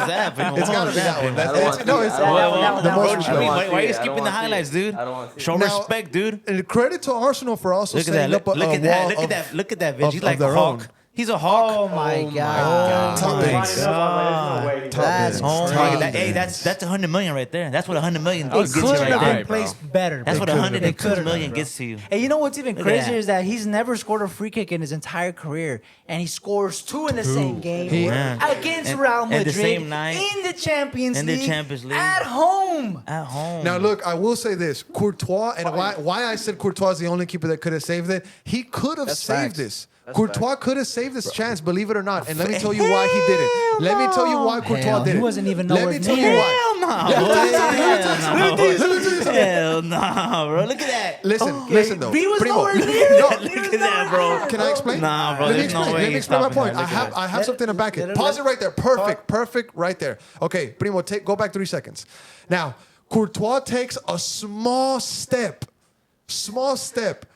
that? Primo? It's What gotta was be that one. Primo? That's- I don't it's- want no, to it's see it. I don't want the to see it. most- I don't Why want are to you see it. skipping I the don't want to highlights, see it. dude? I don't want to see Show it. Now- respect, dude. And credit to Arsenal for also Look at setting that. up a Look at wall that. Look of- at that. Look at that, bitch. of- He's of like a their own. hawk. He's a hawk. Oh my God. God. Top Thanks. enough, there's no way he's That's gonna Oh do it. my Crazy. God. Hey, that's 100 million right there. That's what 100 million It gets you could right have there. been placed better. That's bro. what It could've been. 102 million gets to you. And you know what's even Look at crazier that. is that he's never scored a free kick in his entire career, and he scores 2 in the same game Yeah. against And- Real and Madrid the same night. in the Champions In the League Champions League. at home. At home. Now, look, I will say this. Courtois, and why I said Courtois is the only keeper that could have saved it, he could have saved facts. this. That's Courtois could have saved this chance, believe it or not. And let me tell you why he did it. Let me tell you why Courtois Hell, did he it. wasn't even Let nowhere me tell you near. why. Hell no, boy. Hell no, bro. Look at that. Listen though. He was Primo. nowhere near. No, Look at that, bro. Can I explain? Nah, bro, Let me there's no explain. way Let me he's explain my stopping point. that. Look at that. I have something to back it. let Pause it- it right there. Perfect right there. Okay, Primo, go back 3 seconds. Now, Courtois takes a small step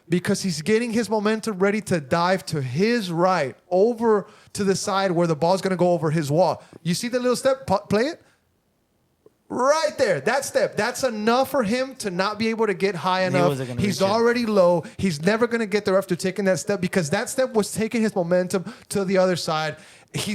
because he's getting his momentum ready to dive to his right over to the side where the ball's going to go over his wall. You see the little step? Play it. Right there, that step. That's enough for him to not be able to get high enough. wasn't gonna He's reach it. already low. He's never going to get there after taking that step because that step was taking his momentum to the other side. He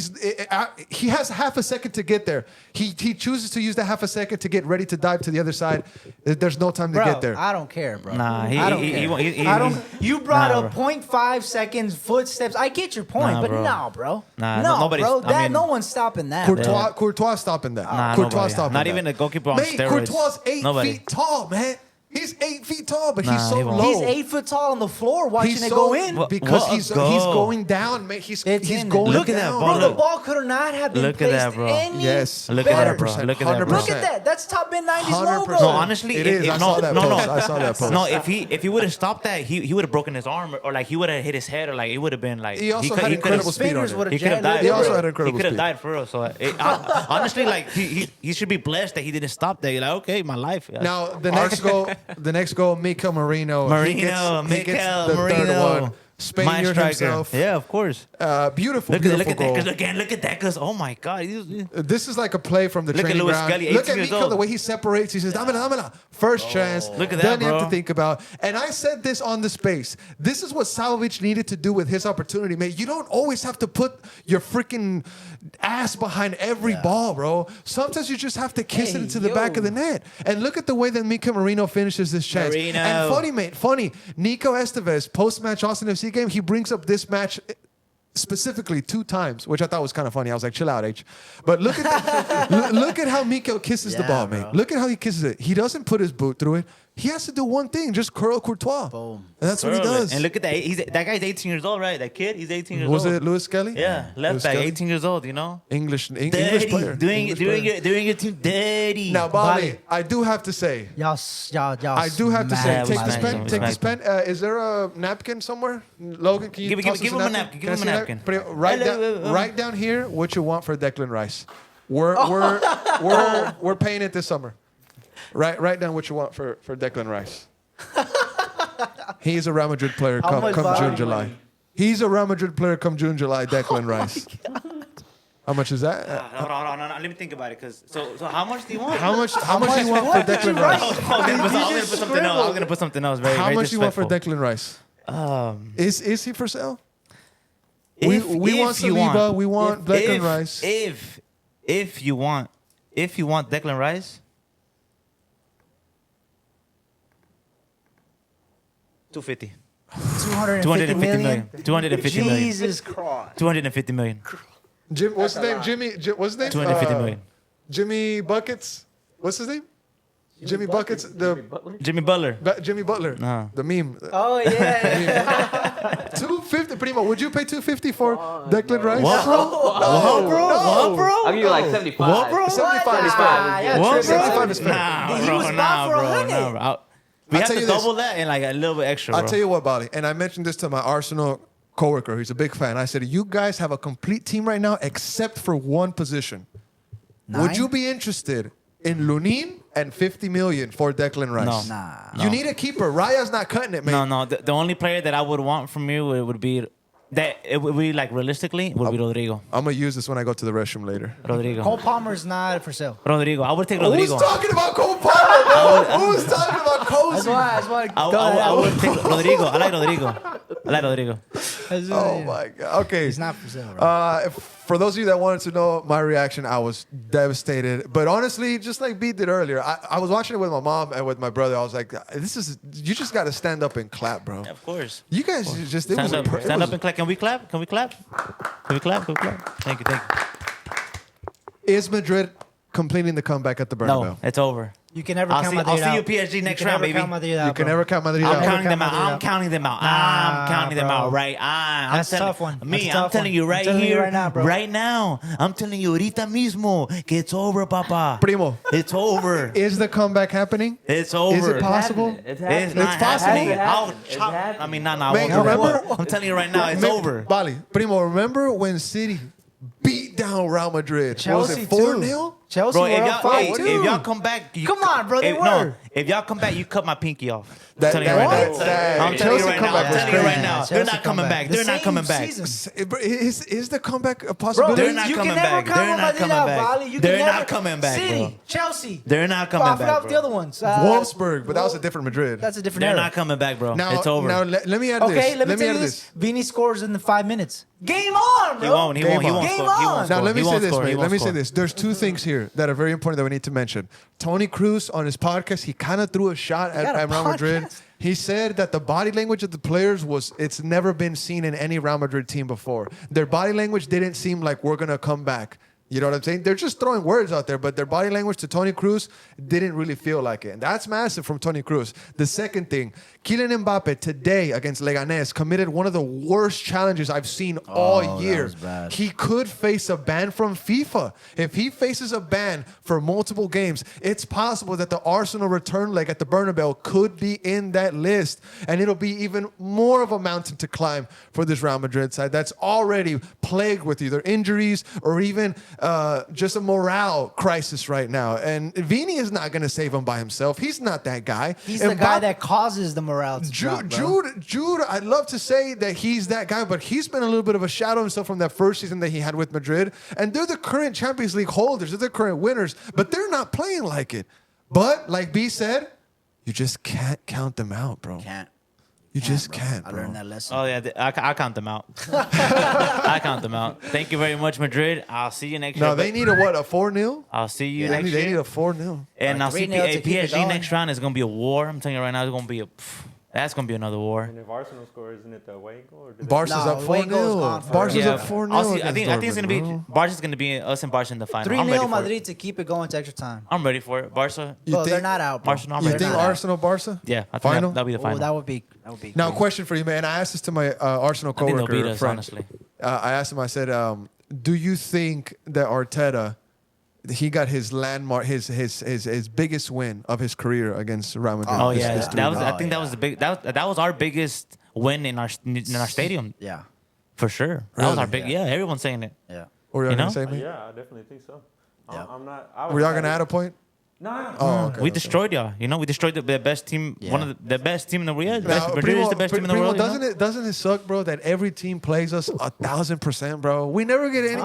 has half a second to get there. He chooses to use that half a second to get ready to dive to the other side. There's no time to Bro, get there. I don't care, bro. Nah, I don't care. I don't. You brought Nah, up 0.5 seconds footsteps. I get your point, Nah, but bro. no, bro. Nah, no, nobody's- bro. I mean- No one's stopping that. bro. Courtois stopping that. Nah, Courtois nobody. stopping Not that. even a goalkeeper on Mate, steroids. Courtois 8 Nobody. feet tall, man. He's 8 feet tall, but Nah, he's so he won't. low. He's 8 foot tall on the floor watching He's it so- go in. What- because what a he's goal. going down, man. He's It's going in. Look at that down. ball. Bro, the Look. ball could not have been Look at placed that, bro. any Yes. Look at that, bro. 100%. Look at that, bro. Look at that. That's top mid 90s 100%. logo. No, honestly, It if, is. if I no, saw that no, post. no, I saw that post. No, if he would have stopped that, he would have broken his arm or like he would have hit his head or like it would have been like He also could- had he could've- incredible speed on fingers it. would've He could have jammed died. it. He also bro. had incredible He could have speed. died for real. So honestly, like he should be blessed that he didn't stop that. You're like, okay, my life. Now the next goal, Mika Marino. Marino, he gets Mikel the Marino. third one. Spaniard striker. himself. Yeah, of course. Beautiful, Look beautiful at goal. that again. Look at that. Cause oh my God. This is like a play from the Look at training Luis ground. Scully, Look 18 at years Nico, old. the way he separates. He says, "Dámela, dámela." First chance. Look at that, Doesn't have to bro. think about. And I said this on the space. This is what Salovic needed to do with his opportunity, man. You don't always have to put your freaking ass behind every ball, bro. Sometimes you just have to kiss it into the back of the net. And look at the way that Mika Marino finishes this chance. Marino. And funny, mate, funny. Nico Estevez, post-match Austin FC game, he brings up this match specifically 2 times, which I thought was kind of funny. I was like, chill out, H. But look at look at how Miko kisses the ball, mate. Look at how he kisses it. He doesn't put his boot through it. He has to do one thing, just curl Courtois. Boom. And that's what he does. And look at that. That guy's 18 years old, right? That kid, he's 18 years Was old. it Luis Scully? Yeah, left Luis back, Scully? 18 years old, you know? English Dirty. player. Doing English player. your team dirty. Now, Bali, I do have to say, Y'all I do have to say, Yeah, we take this smacked pen, him, we take this smacked pen. Is there a napkin somewhere? Logan, can you Give toss us him a napkin. Can I Give him see a that? napkin. Put it right down here what you want for Declan Rice. We're paying it this summer. Write down what you want for Declan Rice. He's a Real Madrid player come much June, value? July. He's a Real Madrid player come June, July, Declan Rice. How much is that? Hold on. Let me think about it. So how much do you want? How much do you want for Declan Rice? I'm gonna put something else. Very, How very much do you want for disrespectful. Declan Rice? Is he for sale? If We want you Saliba, we want Declan if- Rice. If you want Declan Rice, 250. 250 million. 250 million. Jesus Christ. 250 million. Jim, what's his name? What's his name? 250 million. Jimmy Buckets. What's his name? Jimmy Buckets. Jimmy Butler. Jimmy Butler. No. The meme. Oh, yeah. 250, Primo. Would you pay 250 for Declan Rice? What, bro? What, bro? What, bro? I'll give you like 75. What, bro? 75 is fair. Yeah, What, bro? 75 is fair. Nah, He bro. was Nah, bought for bro. 100. Nah, bro. We I'll have tell to you this. double that and like a little bit extra, I'll bro. tell you what, Bali, and I mentioned this to my Arsenal coworker. He's a big fan. I said, you guys have a complete team right now except for one position. Would you be interested in Lunin and 50 million for Declan Rice? No. Nah. You need a keeper. Raya's not cutting it, man. No. The only player that I would want from you would be that it would be like realistically would be Rodrigo. I'm going to use this when I go to the restroom later. Rodrigo. Cole Palmer's not for sale. Rodrigo. I would take Rodrigo. Who's talking about Cole Palmer, bro? Who's talking about Cozy? That's why I would take Rodrigo. I like Rodrigo. Oh, my God. Okay. He's not for sale, bro. For those of you that wanted to know my reaction, I was devastated. But honestly, just like B did earlier, I was watching it with my mom and with my brother. I was like, you just got to stand up and clap, bro. Of course. You guys just, it was Stand up and clap. Can we clap? Can we clap? Thank you. Is Madrid completing the comeback at the Bernabeu? No, it's over. You can never I'll count see Madrid out. you PSG next You can round, never baby. count Madrid out, You can bro. never count Madrid I'm out. counting them Madrid out. I'm out. counting them out. Nah, I'm counting them bro. out. Right. That's a tough one. That's a I'm tough telling one. you I'm right telling you here, right now, bro. right now. I'm telling you, ahorita mismo, que it's over, papa. Primo, It's over. is the comeback happening? It's over. Is it possible? It's It's happening. not possible. happening. I'll It's chop. happening. I mean, nah. Man, I won't do remember- that. I'm telling you right now, it's over. Bali, Primo, remember when City beat down Real Madrid? Chelsea, was it 4-0? Chelsea Bro, were up 5-2. if y'all come back, you Come on, bro, they were. If y'all come back, you cut my pinky off. That- I'm telling you that- right what? now. That- I'm telling Chelsea you right now. comeback I'm was telling you right crazy. now. Chelsea They're not coming comeback. back. The They're not same coming back. season. Is the comeback a Bro, possibility? They're not you coming can never back. count They're not Madrid coming out, back. Bali. You They're can not never- coming back, City, bro. Chelsea. They're not coming Off back, it out bro. the other ones. Wolfsburg, but that was a different Madrid. That's a different They're era. not coming back, bro. Now, It's over. Now let me add this. Okay, let me tell add you this. Vini scores in the 5 minutes. Game on, bro. He won't. He Game won't. He on. won't Game score. He on. won't Now score. let me He say won't this, score. He man. won't Let me say score. this. There's two things here that are very important that we need to mention. Tony Cruz on his podcast, he kind of threw a shot got a at Real Madrid. podcast? He said that the body language of the players it's never been seen in any Real Madrid team before. Their body language didn't seem like we're gonna come back. You know what I'm saying? They're just throwing words out there, but their body language to Tony Cruz didn't really feel like it. And that's massive from Tony Cruz. The second thing, Kylian Mbappe today against Leganés committed one of the worst challenges I've seen all year. was bad. He could face a ban from FIFA. If he faces a ban for multiple games, it's possible that the Arsenal return leg at the Bernabeu could be in that list. And it'll be even more of a mountain to climb for this Real Madrid side that's already plagued with either injuries or even just a morale crisis right now. And Vini is not going to save him by himself. He's not that guy. He's the guy that causes the morale to drop, bro. Jude, I'd love to say that he's that guy, but he's been a little bit of a shadow of himself from that first season that he had with Madrid. And they're the current Champions League holders. They're the current winners, but they're not playing like it. But like B said, you just can't count them out, bro. You just can't, bro. I learned that lesson. Oh, yeah. I count them out. I count them out. Thank you very much, Madrid. I'll see you next year. No, they need a what? A 4-0? I'll see you They next need year. a 4-0. And I'll see 3-0 to keep it PSG going. next round is going to be a war. I'm telling you right now, it's going to be that's going to be another war. And if Arsenal scores, isn't it the away goal? Or Barca's up away goal's gone 4-0. for Barca's Yeah. up 4-0. I'll see. I think it's against going to be Dortmund, bro. Barca's going to be us and Barca in the final. I'm ready 3-0 for Madrid it. to keep it going to extra time. I'm ready for it. Barca. You Well, they're think- not out, bro. Arsenal, I'm You ready think for it. Arsenal, Barca? Yeah, I think Final? that'll be the Oh, final. that would be Now, great. question for you, man. I asked this to my Arsenal I think they'll coworker beat us, friend. honestly. I asked him. I said, "Do you think that Arteta, he got his landmark, his biggest win of his career against Real Madrid?" Oh this- yeah, this that was. I Oh, think that was the big. That was our biggest win in our stadium Yeah. for sure. That was our Really? big. Yeah, everyone's saying it. Yeah. Were you You gonna know? say me? Yeah, I definitely think so. Yeah. I'm not. Were y'all gonna add a point? No. Oh, okay. We destroyed y'all. You know, we destroyed the best team. Yeah. One of the best team in the world. Now, Madrid is the best team in the Primo, world. you know? doesn't it suck, bro, that every team plays us 1,000%, bro? We never get any.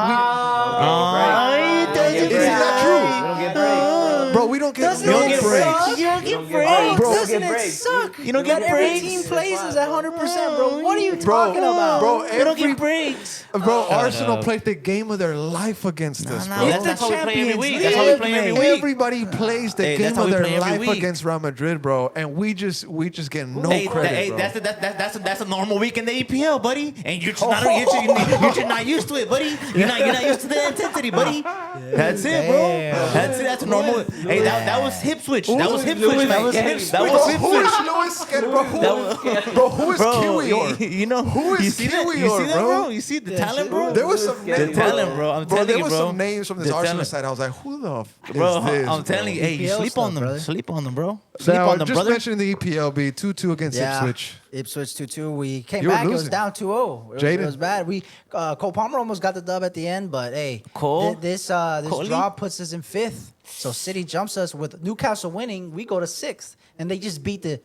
Is that true? We don't get breaks. Bro, we don't get Doesn't no it breaks. suck? You don't get breaks. breaks. Bro, Doesn't get it breaks. suck? You don't get That every breaks. team plays is 100%, bro. What are you Bro, talking about? bro, You don't every get breaks. bro, Arsenal up. played the game of their life against us, bro. It's the That's how we play every Champions week. That's how we League, play every man. week. Everybody plays the Hey, that's game how of we their play every life week. against Real Madrid, bro, and we just get no credit, bro. That's a normal week in the EPL, buddy. And you're just not used to it, buddy. You're not used to the intensity, buddy. That's it, bro. Damn. That's it. That's a normal. Hey, that was hip switch. That was hip switch. That was man. hip That Who was hip is switch. Luis Skelly, bro? That Bro, who is Bro, Kiwior? you know Who is you see that? Kiwior, You see that, bro? bro? You see the talent, bro? There was some The names, talent, bro. I'm telling there you, was bro. some names from this The Arsenal talent. side. I was like, who the f Bro, is this? I'm telling you, hey, you EPL sleep stuff, on them. brother. Sleep on them, bro. Sleep Now, on them, just brother. mentioning the EPLB 2-2 against Ipswich. Ipswich 2-2. We came You were back. It was losing. down 2-0. It Jaden. was bad. We Cole Palmer almost got the dub at the end, but hey, Cole? this Coley? draw puts us in 5th. So City jumps us with Newcastle winning. We go to 6th, and they just beat the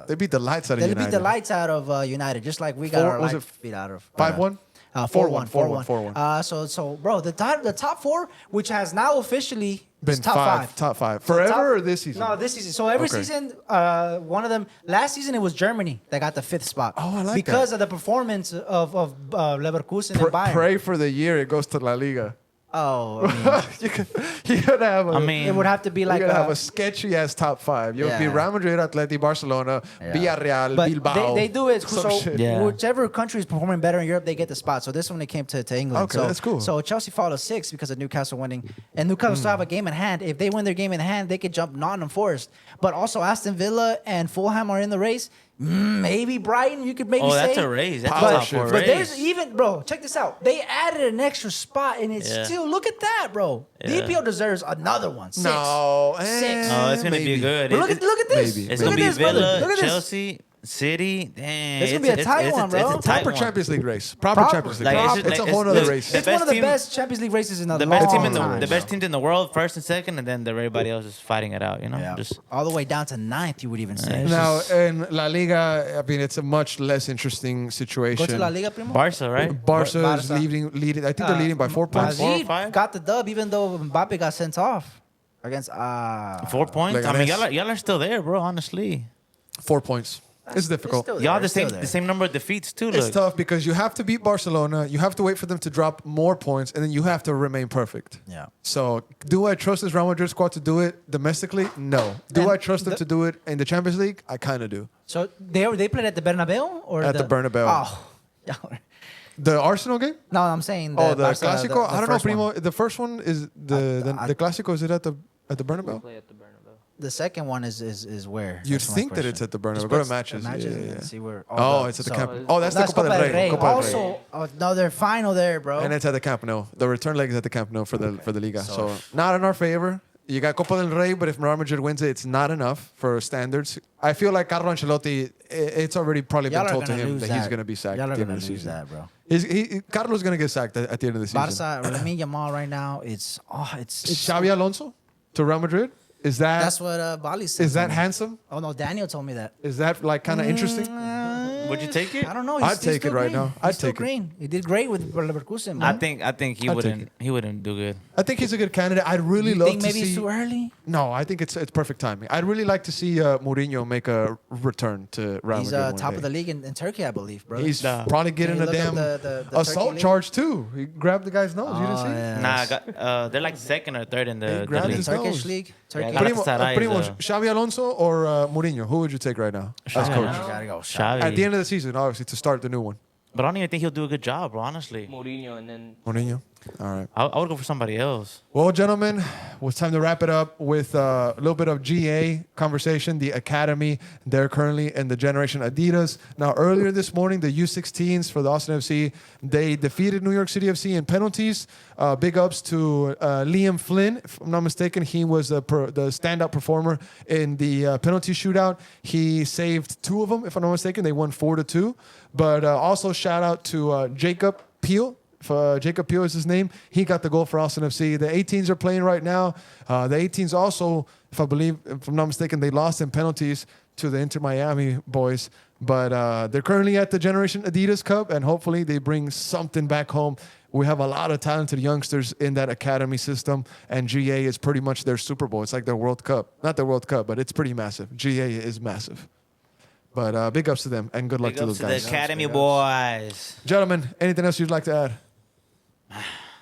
They beat the lights out of they United. beat the lights out of United, just like we got Four- our was lights it beat out of 5-1? 4-1. 4-1, 4-1. So bro, the top 4, which has now officially Been is top 5. Top 5. So Forever top- or this season? No, this season. So every Okay. season, one of them. Last season it was Germany that got the 5th spot. Oh, I like because of the performance of Leverkusen and Bayern. Pray for the year it goes to La Liga. Oh, I mean, You're gonna have a, I mean, it would have to be like you're gonna have a sketchy ass top 5. You'll be Yeah. Real Madrid, Atleti, Barcelona, Villarreal, but Bilbao. they do it some so shit. Yeah. whichever country is performing better in Europe, they get the spot. So this one it came to England. Okay, so, that's cool. So Chelsea followed 6 because of Newcastle winning, and Newcastle still have a game in hand. If they win their game in hand, they could jump Nottingham Forest. But also Aston Villa and Fulham are in the race. Maybe Brighton, you could maybe oh, say. that's a raise. That's Power a top shift. 4 But there's raise. even, bro, check this out. They added an extra spot, and it's Yeah. still, look at that, bro. The Yeah. EPL deserves another one. 6. No, 6. Oh, it's gonna maybe. be good. But look at this. Maybe. It's Look gonna at be this, brother. Villa, Look at this. Chelsea, City. Damn, It's gonna be a tight one, bro. It's a tight Proper one. Champions League race. Proper Champions League Like, race. it's It's, just a like- whole it's- other race. the It's one best of the team- best Champions League races in a The long best team in time. the best teams in the world, first and second, and then everybody else is fighting it out. You know, Yeah. just all the way down to 9th, you would even say. it's Now, just- in La Liga, I mean, it's a much less interesting situation. Go to La Liga, primo. Barca, right? Barca is Barca. leading. I think they're leading by 4 points. Four or Madrid five? got the dub, even though Mbappe got sent off against 4 points. I mean, Leganes. y'all are still there, bro. Honestly, 4 points. It's difficult. still y'all there, the still same there. the same number of defeats too. It's Look, tough because you have to beat Barcelona. You have to wait for them to drop more points, and then you have to remain perfect. Yeah. So, do I trust this Real Madrid squad to do it domestically? No. Do And I trust them the- to do it in the Champions League? I kind of do. So they played at the Bernabeu or At the Bernabeu. Oh, yeah. The Arsenal game? No, I'm saying The Barca, Clásico? I don't know, first one. Primo. The first one is the Clásico. Is it at the Bernabeu? Play at the Bernabeu. The second one is where? You'd That's my think that question. it's at the Bernabeu. Just Go to put matches. the Yeah, and yeah. see where. Oh, it's at the so- Camp. Oh, that's the That's Copa del Rey. Copa del Rey. Also, another final there, bro. And it's at the Camp Nou. The return leg is at the Camp Nou for the Liga. So not in our favor. You got Copa del Rey, but if Real Madrid wins it, it's not enough for standards. I feel like Carlo Ancelotti it's already probably Y'all been are told to gonna him lose that he's going to be sacked Y'all at are the end gonna of the lose season. that, bro. Carlos is going to get sacked at the end of the season. Barca, Lamine Yamal right now, it's Xavi Alonso to Real Madrid? Is that that's what Bali said. is that to me. handsome? Oh no, Daniel told me that. Is that like kind of interesting? Would you take it? I don't know. I'd He's take still it right green. now. He's I'd still take it. green. He did great with Leverkusen. I Man. think he I'll take wouldn't do good. I think he's a good candidate. I'd really You love think to maybe see. it's too early? No, I think it's perfect timing. I'd really like to see Mourinho make a return to Real He's Madrid. one top day. of the league in Turkey, I believe, bro. He's Nah. probably getting Can a you look damn up the assault Turkey league? charge too. He grabbed the guy's nose. You didn't see? yeah. Nah, they're like second or third in He the grabbed league. his Turkish nose. league. Turkey. Yeah, Galatasaray Primo, is, Xavi Alonso or Mourinho? Who would you take right now as Xavi. coach? Gotta go. Xavi. At the end of the season, obviously, to start the new one. But I don't even think he'll do a good job, bro. Honestly, Mourinho and then Mourinho. All right. I would go for somebody else. Well, gentlemen, it's time to wrap it up with a little bit of GA conversation. The Academy, they're currently in the Generation Adidas. Now, earlier this morning, the U16s for the Austin FC, they defeated New York City FC in penalties. Big ups to Liam Flynn. If I'm not mistaken, he was the standout performer in the penalty shootout. He saved 2 of them, if I'm not mistaken. They won 4-2. But also shout out to Jacob Peel. Jacob Peel is his name. He got the goal for Austin FC. The 18s are playing right now. The 18s also, if I'm not mistaken, they lost in penalties to the Inter Miami boys. But they're currently at the Generation Adidas Cup, and hopefully they bring something back home. We have a lot of talented youngsters in that academy system, and GA is pretty much their Super Bowl. It's like their World Cup. Not their World Cup, but it's pretty massive. GA is massive. But big ups to them, and good luck Big to ups those to guys. the Academy boys. Gentlemen, anything else you'd like to add?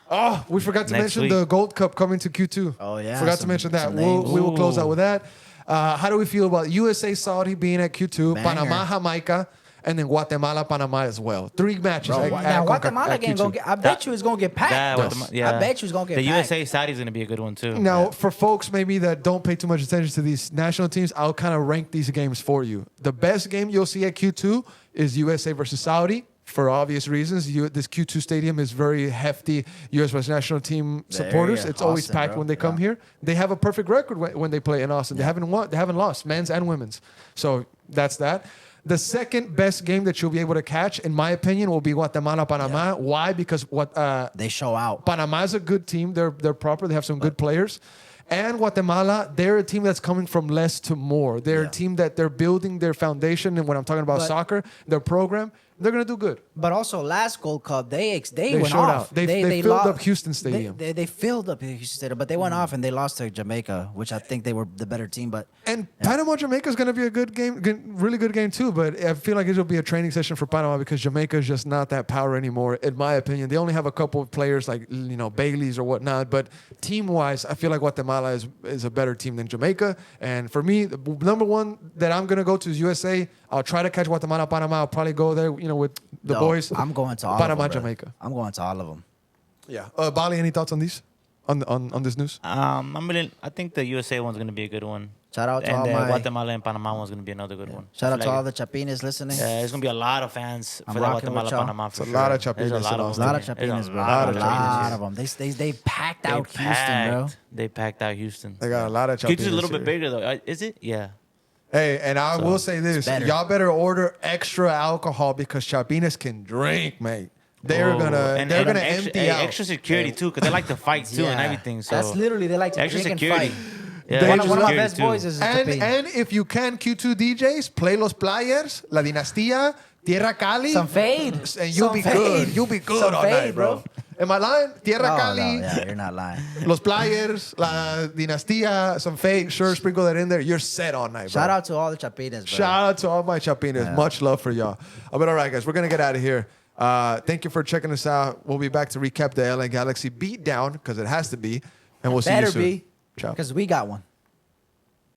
Oh, we forgot to Next mention week. the Gold Cup coming to Q2. Oh, yeah, Forgot to some- mention that. some names. We will close out with that. How do we feel about USA Saudi being at Q2, Banger. Panama Jamaica, and then Guatemala Panama as well? 3 matches. Bro, at now Conca- Guatemala at game Q2. gonna get. I bet you it's gonna get packed. Yeah. I bet you it's gonna get the packed. USA Saudi's gonna be a good one too. Now, for folks maybe that don't pay too much attention to these national teams, I'll kind of rank these games for you. The best game you'll see at Q2 is USA versus Saudi. For obvious reasons, this Q2 stadium is very hefty U.S. versus national team supporters. area, It's always Austin, packed bro. when they come Yeah. here. They have a perfect record when they play in Austin. They haven't won. They haven't lost, men's and women's. So that's that. The second best game that you'll be able to catch, in my opinion, will be Guatemala Panama. Why? Because They show out. Panama is a good team. They're proper. They have some good players. And Guatemala, they're a team that's coming from less to more. They're a team that they're building their foundation. And when I'm talking about But- soccer, their program, they're going to do good. But also, last Gold Cup, they went showed off. out. They filled up Houston Stadium. They filled up Houston Stadium, but they went off and they lost to Jamaica, which I think they were the better team. But And Panama Jamaica is going to be a good game, really good game too. But I feel like it'll be a training session for Panama because Jamaica is just not that power anymore, in my opinion. They only have a couple of players like Baileys or whatnot. But team wise, I feel like Guatemala is a better team than Jamaica. And for me, the number one that I'm going to go to is USA. I'll try to catch Guatemala, Panama. I'll probably go there, with the boys. I'm going to all Panama, of them. Jamaica. I'm going to all of them. Yeah. Bali, any thoughts on these? On this news? I think the USA one's gonna be a good one. Shout out to And all the my Guatemala and Panama one's gonna be another good one. shout I out to feel all like the Chapines listening. there's gonna be a lot of fans I'm for the rocking with Guatemala y'all. Panama. For It's a sure. lot of There's Chapines a in lot of Austin. A lot of There's Chapines, bro. lot A of lot Chapines. of them. They packed They out Houston, bro. They packed out Houston. They got a lot of Chapines. Houston's a little this bit year. bigger though. Is it? Yeah. Hey, and I will say this: better. y'all better order extra alcohol because Chapines can drink, mate. They're Oh, gonna and empty extra, out. extra security too, because they like to fight too and Yeah. everything. So That's literally they like to extra drink and security. fight. Yeah, They- extra One of my security, best too. boys is Chapin. And if you can, Q2 DJs play Los Players, La Dinastía, Tierra Cali, Some fade. and you'll Some be fade. good. You'll be good Some all fade, night, bro. Am I lying? Tierra Oh, Cali, no, yeah, you're not lying. Los Players, La Dinastía, some fade. Sure, sprinkle that in there. You're set all night, bro. Shout out to all the Chapines, bro. Shout out to all my Chapines. Much love for y'all. But all right, guys, we're going to get out of here. Thank you for checking us out. We'll be back to recap the LA Galaxy beatdown because it has to be. And we'll see you Better soon. be, Ciao. because we got one.